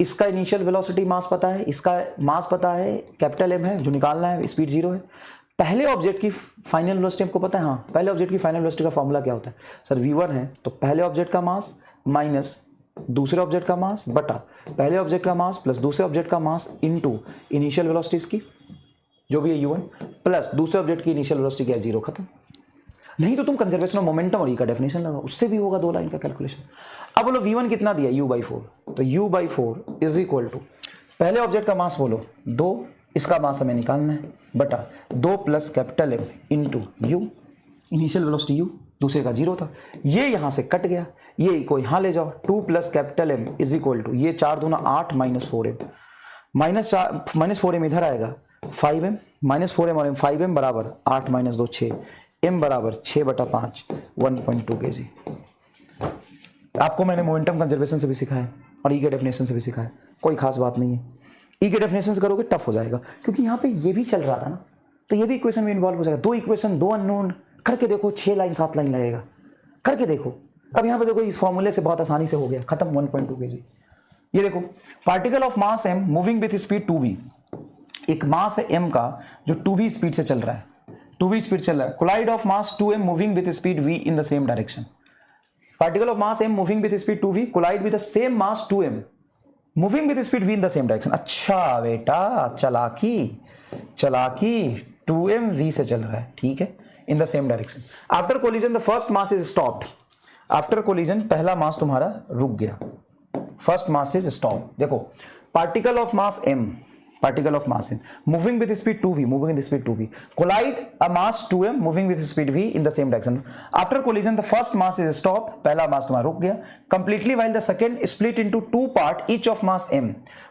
इसका इनिशियल वेलोसिटी मास पता है, इसका मास पता है, कैपिटल M है जो निकालना है, स्पीड 0 है। पहले ऑब्जेक्ट की फाइनल वेलोसिटी आपको पता है? हाँ, पहले ऑब्जेक्ट की फाइनल वेलोसिटी का फॉर्मूला क्या होता है सर? v1 है, तो पहले ऑब्जेक्ट का मास माइनस दूसरे ऑब्जेक्ट का मास बटा पहले ऑब्जेक्ट का मास प्लस दूसरे ऑब्जेक्ट का मास इनटू इनिशियल वेलोसिटी इसकी जो भी है u1 प्लस दूसरे ऑब्जेक्ट की इनिशियल वेलोसिटी क्या है? 0, खत्म। नहीं तो तुम कंजर्वेशन ऑफ मोमेंटम और ई का डेफिनेशन लगाओ, उससे भी होगा 2 लाइन का कैलकुलेशन। अब बोलो v1 कितना दिया? u/4, तो u/4 इज इक्वल टू पहले ऑब्जेक्ट का मास बोलो 2, इसका मास हमें निकालना है बटा 2 plus capital M into u, initial velocity u, दूसरे का 0 था, ये यहां से कट गया, ये को यहां ले जाओ, 2 plus capital M is equal to ये 4 दूना 8 माइनस 4M, -4m इधर आएगा 5m, -4m और m 5m बराबर 8 - 2 6, m बराबर 6/5 1.2 kg। आपको मैंने मोमेंटम कंजर्वेशन से भी सिखाया और ई के डेफिनेशन से भी सिखाया, कोई खास बात नहीं है। ई के डेफिनेशन से करोगे टफ हो जाएगा, क्योंकि यहाँ पे ये भी चल रहा था ना, तो ये भी इक्वेशन में इन्वॉल्व हो जाएगा। 2 इक्वेशन 2 अननोन करके देखो, 6 लाइन 7 लाइन लगेगा, करके देखो। अब यहाँ पे देखो इस फॉर्मूले से बहुत आसानी से हो गया, खत्म 1.2 kg। ये देखो particle of mass m moving with speed 2v, एक मास है m का जो 2v स्पीड से चल रहा है, 2v स्पीड चल रहा है। Collide of mass 2m moving with speed v in the same direction. Particle of mass m moving with speed 2v collide with the same mass 2m moving with speed v in the same direction. अच्छा बेटा, चलाकी 2m v से चल रहा है, ठीक है, in the same direction. After collision the first mass is stopped. After collision पहला मास तुम्हारा रुक गया, फर्स्ट मास इज स्टॉप। देखो particle of mass m moving with speed 2v, moving with speed 2v collide a mass 2m moving with speed v in the same direction. After collision the first mass is stop, पहला mass तुम्हारा रुक गया completely, while the second split into 2 part each of mass m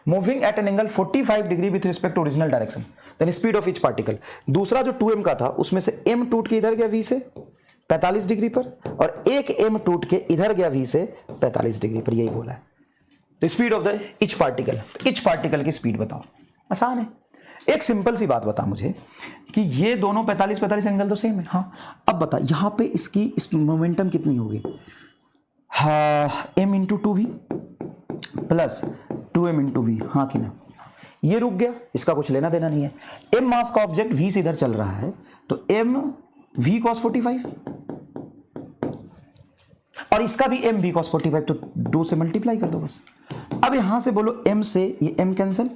moving at an angle 45 degree with respect to original direction. Then speed of each particle. दूसरा जो 2m का था उसमें से m टूट के इधर गया v से 45 डिग्री पर, और एक m टूट के इधर गया v से 45 डिग्री पर, यही बोला है। Speed of the each particle की स्पीड बताओ। आसान है, एक सिंपल सी बात बता मुझे कि ये दोनों 45 एंगल तो सेम है। हाँ, अब बता यहाँ पे इसकी इस मोमेंटम कितनी होगी? हाँ, m into 2v plus 2m into v, हाँ कि ना? ये रुक गया, इसका कुछ लेना देना नहीं है। m मास का ऑब्जेक्ट v से इधर चल रहा है, तो m v cos 45 और इसका भी m v cos 45, तो 2 से मल्टीप्लाई कर दो बस। अब यहां से बोलो m से ये m कैंसिल,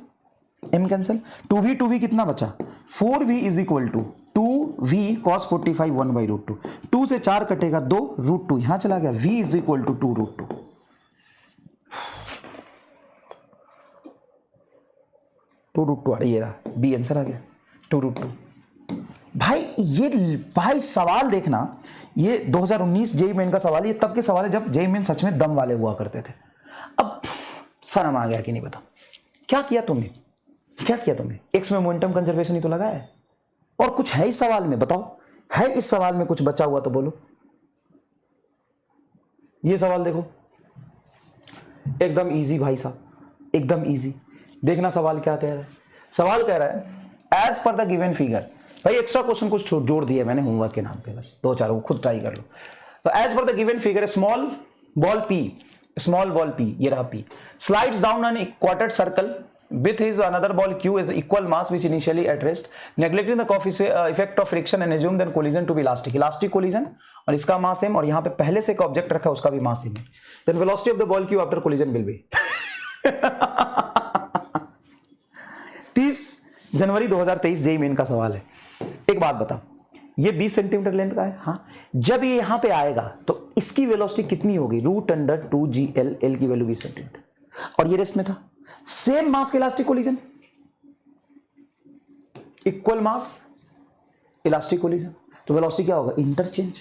2v कितना बचा? 4v is equal to 2v cos 45 1/√2। 2 से 4 कटेगा 2, √2 यहां चला गया, v इज इक्वल टू 2√2। अरे ये रहा बी आंसर आ गया 2√2। भाई सवाल देखना, ये 2019 जेईई मेन का सवाल, ये तब के सवाल है जब जेईई मेन सच में दम वाले हुआ करते थे। अब शर्म आ गया कि नहीं? बताओ क्या किया तुमने? एक्स में मोमेंटम कंजर्वेशन ही तो लगा है, और कुछ है इस सवाल में? बताओ, है इस सवाल में कुछ बचा हुआ तो बोलो। ये सवाल देखो, एकदम इजी भाई साहब, एकदम इजी। देखना सवाल क्या कह रहा है। सवाल कह रहा है as per the given figure. भाई एक्स्ट्रा क्वेश्चन कुछ जोड़ दिए मैंने होमवर्क के नाम पे, बस 2-4 को खुद ट्राई कर लो। तो as per the given figure small ball p, ये रहा p, slides down an quarter circle with his another ball q is equal mass which initially at rest, neglecting the effect of friction and assume then collision to be elastic collision, और इसका मास m और यहाँ पे पहले से एक object रखा है उसका भी मास m है। then velocity of the ball q after collision will be 30 January 2023 JEE main का सवाल है। एक बात बता, ये 20 सेंटीमीटर लेंथ का है। हाँ, जब ये यहाँ पे आएगा तो इसकी वेलोसिटी कितनी होगी? √2gl, l की वैल्यू 20 सेंटीमीटर, और ये रेस्ट में था। सेम मास के इलास्टिक कोलिजन, इक्वल मास इलास्टिक कोलिजन, तो वेलोसिटी क्या होगा? इंटरचेंज।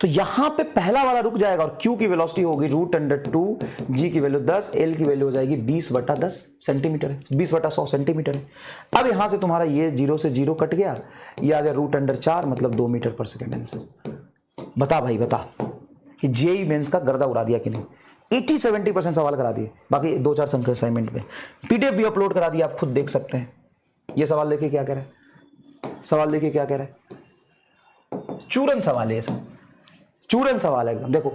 तो यहां पे पहला वाला रुक जाएगा और q की वेलोसिटी होगी √2, g की वैल्यू 10, l की वैल्यू हो जाएगी 20/10 सेंटीमीटर है, 20/100 सेंटीमीटर है। अब यहां से तुम्हारा ये 0 से 0 कट गया, ये आ गया √4 मतलब 2 मीटर पर सेकेंड आंसर। बता भाई बता कि जेईई मेंस का गर्दा उड़ा दिया कि नहीं? 80-70% सवाल करा दिए, बाकी 2-4 संख्या असाइनमेंट में पीडीएफ भी अपलोड करा दिया, आप खुद देख सकते हैं। ये सवाल देखिए क्या कह रहा है, चूरन सवाल है, ये सब चूरन सवाल है एकदम। देखो,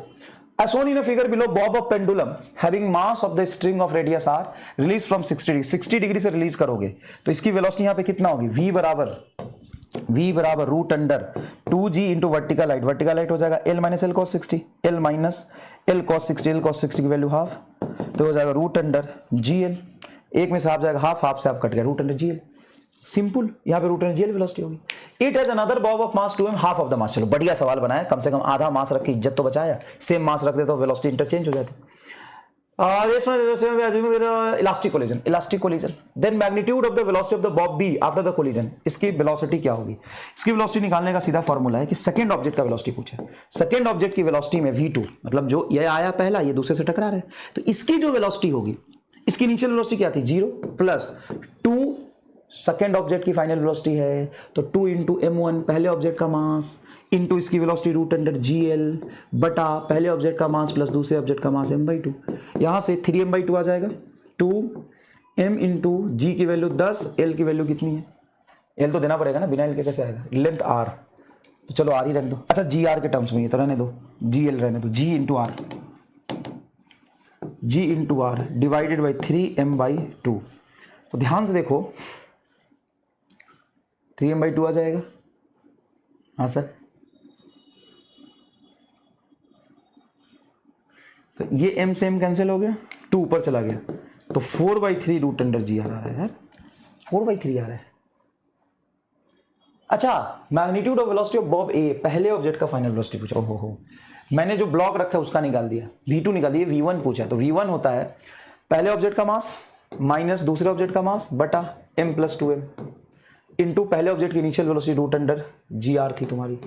as shown in a figure below, bob of pendulum having mass of the string of radius r released from 60 degree से रिलीज करोगे तो इसकी वेलोसिटी यहाँ पे कितना होगी? v बराबर √2g इंटू वर्टिकल हाइट हो जाएगा l - l cos 60, l cos 60 की वैल्यू हाफ, तो हो जाएगा √gl। एक में से हाफ जाएगा, हाफ से हाफ कट गया, √gl। सिंपल, यहाँ पे √gl वेलोसिटी होगी। It has another Bob of mass 2m, half of the mass. चलो बढ़िया सवाल बनाया, कम से कम आधा मास रख के इज्जत तो बचाया। सेम मास रख दे तो वेलोसिटी इंटरचेंज हो जाती। Elastic collision, then magnitude of the velocity of the bob b after the collision. इसकी वेलोसिटी क्या होगी? इसकी वेलोसिटी निकालने का सीधा फॉर्मूला है कि सेकंड ऑब्जेक्ट का वेलोसिटी पूछा है। सेकंड ऑब्जेक्ट की वेलोसिटी में v2, मतलब जो ये आया पहला, ये दूसरे से टकरा रहा है, तो इसकी जो वेलोसिटी होगी, इसकी इनिशियल वेलोसिटी क्या थी? 0 प्लस 2 सेकेंड ऑब्जेक्ट की फाइनल वेलोसिटी है, तो 2 इंटू m1 पहले ऑब्जेक्ट का मास इंटू इसकी वेलोसिटी रूट अंडर gl बटा पहले ऑब्जेक्ट का मास प्लस दूसरे ऑब्जेक्ट का मास m/2। यहाँ से 3m/2 आ जाएगा, 2m इंटू g की वैल्यू 10, l की वैल्यू कितनी है, l तो देना पड़ेगा ना, बिना l के कैसे आएगा, लेंथ r, तो चलो r ही रहने दो। अच्छा gr के टर्म्स में ये तो रहने दो, gl रहने दो, g into r divided by 3m/2। तो ध्यान से देखो 3m/2 आ जाएगा, हाँ सर, तो ये m से m कैंसिल हो गया, 2 ऊपर चला गया, तो 4/3 रूट अंडर जी आ रहा है यार, 4/3 आ रहा है। अच्छा, magnitude of velocity of bob A, पहले ऑब्जेक्ट का फाइनल वेलोसिटी पूछा, हो मैंने जो ब्लॉक रखा है उसका निकाल दिया, v2 निकाल दिया, v1 पूछा, तो v1 होता है पहले ऑब्जेक्ट का मास माइनस दूसरे ऑब्जेक्ट का मास बटा m + 2m इंटू पहले ऑब्जेक्ट की initial velocity root under gr थी तुम्हारी,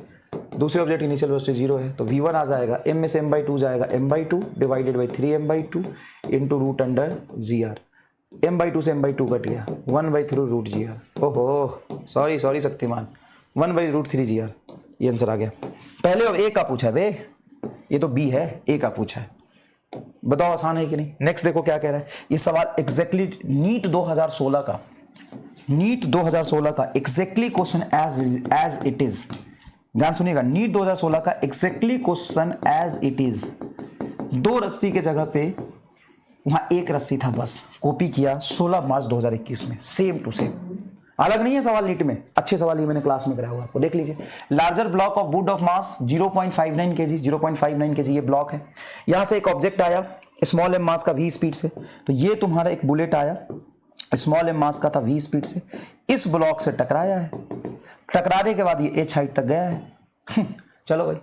दूसरे ऑब्जेक्ट की इनिशियल वेलोसिटी 0 है, तो v1 आ जाएगा m में से m/2 जाएगा m/2 divided by 3m/2 into root under gr, m/2 से m/2 कट गया, 1/3 रूट gr, ओहो सॉरी शक्तिमान, 1/√3 gr, ये आंसर आ गया। पहले अब ए का पूछा है बे, ये तो बी है, ए का पूछा है, बताओ आसान है कि नहीं। नेक्स्ट देखो क्या कह रहा है, ये सवाल एग्जैक्टली नीट 2016 का exactly question as it is, ध्यान सुनिएगा, नीट 2016 का exactly question as it is, 2 रस्सी के जगह पे वहां 1 रस्सी था, बस कॉपी किया 16 मार्च 2021 में, सेम टू सेम, अलग नहीं है सवाल नीट में, अच्छे सवाल ये मैंने क्लास में कराया हुआ आपको, देख लीजिए। Larger block of would of mass 0.59 kg, 0.59 kg ये ब्लॉक है, यहां से एक ऑब्जेक्ट आया स्मॉल एम मास का v स्पीड से, तो ये तुम्हारा एक बुलेट आया स्मॉल एम मास का था v स्पीड से, इस ब्लॉक से टकराया है, टकराने के बाद ये h हाइट तक गया है चलो भाई,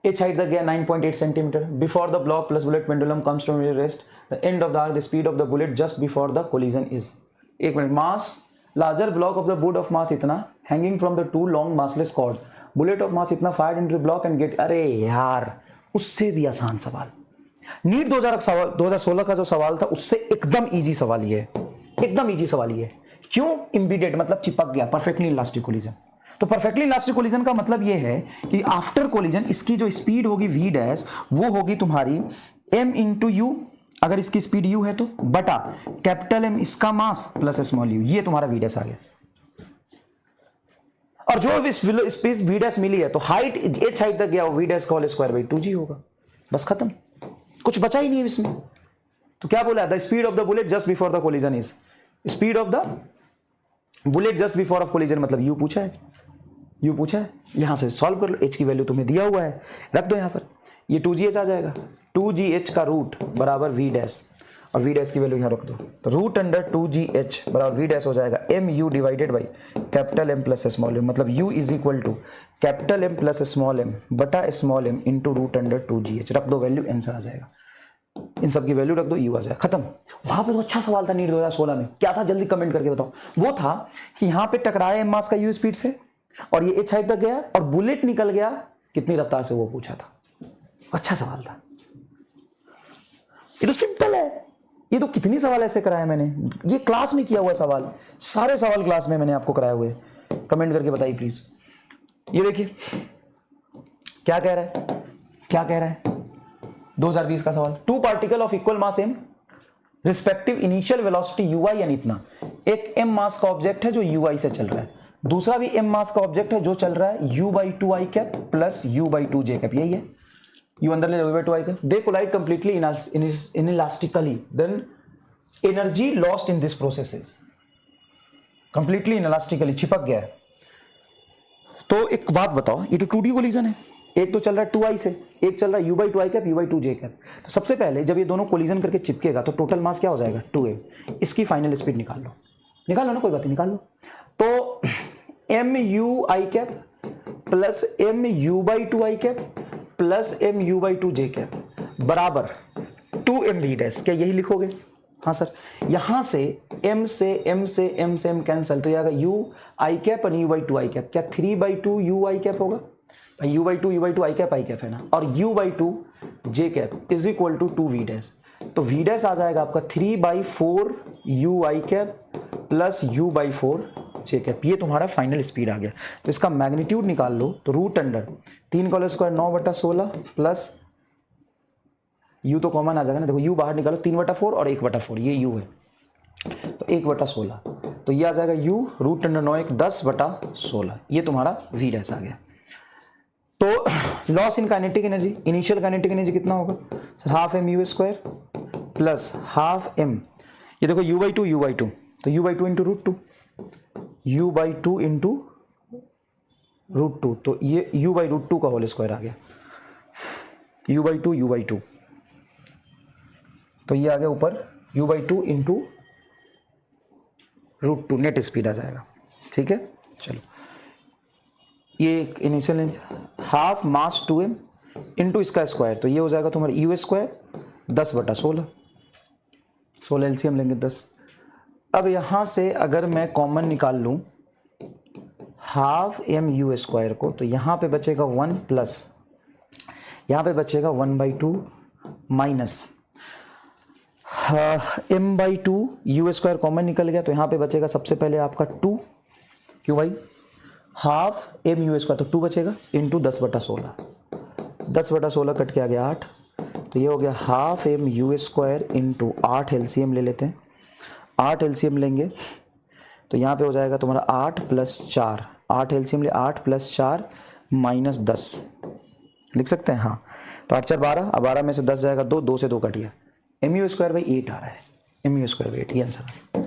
h हाइट तक गया 9.8 centimetre, before the block plus bullet pendulum comes to rest, the end of the arc, the speed of the bullet just before the collision is, एक minute, mass larger block of the wood of mass इतना, hanging from the 2 long massless cord, bullet of mass इतना fired into block and get, अरे यार उससे भी आसान सवाल, NEET 2016 का जो सवाल था उससे एकदम इजी सवाल ये है, एकदम इजी सवाल ये है। क्यों? इम्बीडेड मतलब चिपक गया, परफेक्टली इलास्टिक कोलिजन। तो परफेक्टली इलास्टिक कोलिजन का मतलब ये है कि आफ्टर कोलिजन इसकी जो स्पीड होगी v डैश वो होगी तुम्हारी m इंटू यू, अगर इसकी स्पीड u है तो, बटा कैपिटल M इसका मास प्लस स्मॉल u, ये तुम्हारा v डैश आ गया। और जो स्पेस v डैश मिली है तो हाइट h हाइट तक गया, v डैश का होल स्क्वायर बाई 2g होगा, बस खत्म, कुछ बचा ही नहीं है इसमें। तो क्या बोला, the speed of the bullet just before the collision is, speed of the bullet just before of collision मतलब u पूछा है, u पूछा है, यहां से सॉल्व कर लो, h की वैल्यू तुम्हें दिया हुआ है, रख दो यहां पर, ये 2gh आ जाएगा, 2gh का रूट बराबर v डैश, और v डैश की वैल्यू यहां रख दो, तो रूट अंडर 2gh बराबर v डैश हो जाएगा mu divided by capital M plus small m, मतलब u is equal to capital M plus small m बटा small m into root under 2gh, रख दो वैल्यू, आंसर आ जाएगा, इन सब की वैल्यू रख दो, u आ जाएगा, खत्म। वहां पे तो अच्छा सवाल था नीट 2016 में, क्या था जल्दी कमेंट करके बताओ। वो था कि यहां पे टकराया एम मास का u स्पीड से और ये h हाइट तक गया और बुलेट निकल गया कितनी रफ्तार से, वो पूछा था, अच्छा सवाल था, ये तो सिंपल है, ये तो कितनी सवाल ऐसे कराए मैंने, ये क्लास में किया हुआ सवाल, सारे सवाल क्लास में मैंने आपको कराए हुए, कमेंट करके बताइए प्लीज। ये देखिए क्या कह रहा है, क्या कह रहा है, 2020 का सवाल, 2 particle of equal mass m respective initial velocity ui यानी इतना, एक m मास का ऑब्जेक्ट है जो ui से चल रहा है, दूसरा भी m मास का ऑब्जेक्ट है जो चल रहा है u/2i cap plus u/2j cap, यही है, u अंदर ले u/2i cap, they collide completely inelastically, then energy lost in this process is completely inelastically, चिपक गया है। तो एक बात बताओ, ये तो 2D कोलिजन है, एक तो चल रहा है 2i से, एक चल रहा है u/2i कैप u/2j कैप, तो सबसे पहले जब ये दोनों कोलिजन करके चिपकेगा तो टोटल मास क्या हो जाएगा 2m, इसकी फाइनल स्पीड निकाल लो ना, कोई बात नहीं, निकाल लो, तो mu i cap plus mu/2i cap plus mu/2j cap बराबर 2m v डैश, क्या यही लिखोगे? हाँ सर, यहां से m से m कैंसल, तो ये आएगा u i कैप और u/2i कैप, क्या 3/2 u i कैप होगा भाई, u/2 i कैप है ना, और u/2 j cap is equal to 2 v dash, तो v डैश आ जाएगा आपका 3/4 u i cap plus u by 4 j cap, ये तुम्हारा फाइनल स्पीड आ गया। तो इसका मैग्नीट्यूड निकाल लो तो रूट अंडर 3 का होल स्क्वायर 9/16 प्लस यू तो कॉमन आ जाएगा ना, देखो यू बाहर निकालो 3/4 और 1/4, ये यू है तो 1/16, तो ये आ जाएगा यू रूट अंडर 9 10/16, ये तुम्हारा वी डैश आ गया। तो loss in kinetic energy, initial kinetic energy कितना होगा sir, half m u square plus half m, ये देखो u/2 u/2, तो u/2 इंटू √2, u/2 इंटू √2, तो ये u/2 का होल स्क्वायर आ गया, u/2 तो ये आ गया ऊपर u/2 इंटू √2 नेट स्पीड आ जाएगा। ठीक है, चलो ये इनिशियल हाफ मास 2m इंटू इसका स्क्वायर, तो ये हो जाएगा तुम्हारा यू स्क्वायर 10/16, 16 एलसीएम लेंगे 10। अब यहाँ से अगर मैं कॉमन निकाल लूँ हाफ एम यू स्क्वायर को, तो यहाँ पे बचेगा 1 प्लस यहाँ पे बचेगा 1/2 minus m/2 you square common निकल गया, तो यहाँ पे बचेगा सबसे पहले आपका 2, क्यों भाई हाफ एम यू स्क्वायर, तो 2 बचेगा इंटू 10/16, 10/16 कट के आ गया 8, तो ये हो गया half m u square into 8 LCM ले लेते हैं, 8 एलसीएम लेंगे तो यहाँ पे हो जाएगा तुम्हारा 8 + 4, 8 एलसीएम ले 8 + 4 माइनस 10 लिख सकते हैं, हाँ तो 8 4 12, अब 12 में से 10 जाएगा 2, 2 से 2 कट गया, एम यू स्क्वायर बाई 8 आ रहा है, एम यू स्क्वायर बाई 8 ये आंसर है,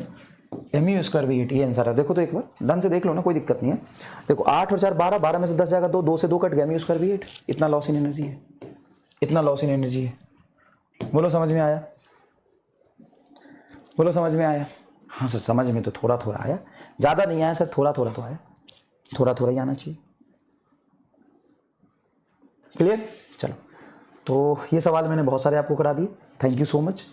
एम यू स्क्वायर बाई 8 ये आंसर है। देखो तो एक बार डन से देख लो ना, कोई दिक्कत नहीं है। देखो 8 और 4 12, 12 में से 10 जाएगा 2, 2 से 2 कट गया, एम यू स्क्वायर बाई 8, इतना लॉस इन एनर्जी है, इतना लॉस इन एनर्जी है। बोलो समझ में आया, बोलो समझ में आया? हाँ सर समझ में तो थोड़ा थोड़ा आया, ज़्यादा नहीं आया सर, थोड़ा थोड़ा तो आया, थोड़ा थोड़ा ही आना चाहिए। क्लियर? चलो तो ये सवाल मैंने बहुत सारे आपको करा दिए, थैंक यू सो मच।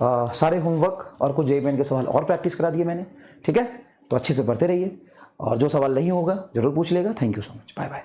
सारे होमवर्क और कुछ JEE के सवाल और प्रैक्टिस करा दिए मैंने, ठीक है? तो अच्छे से पढ़ते रहिए और जो सवाल नहीं होगा ज़रूर पूछ लेगा। Thank you so much, bye bye.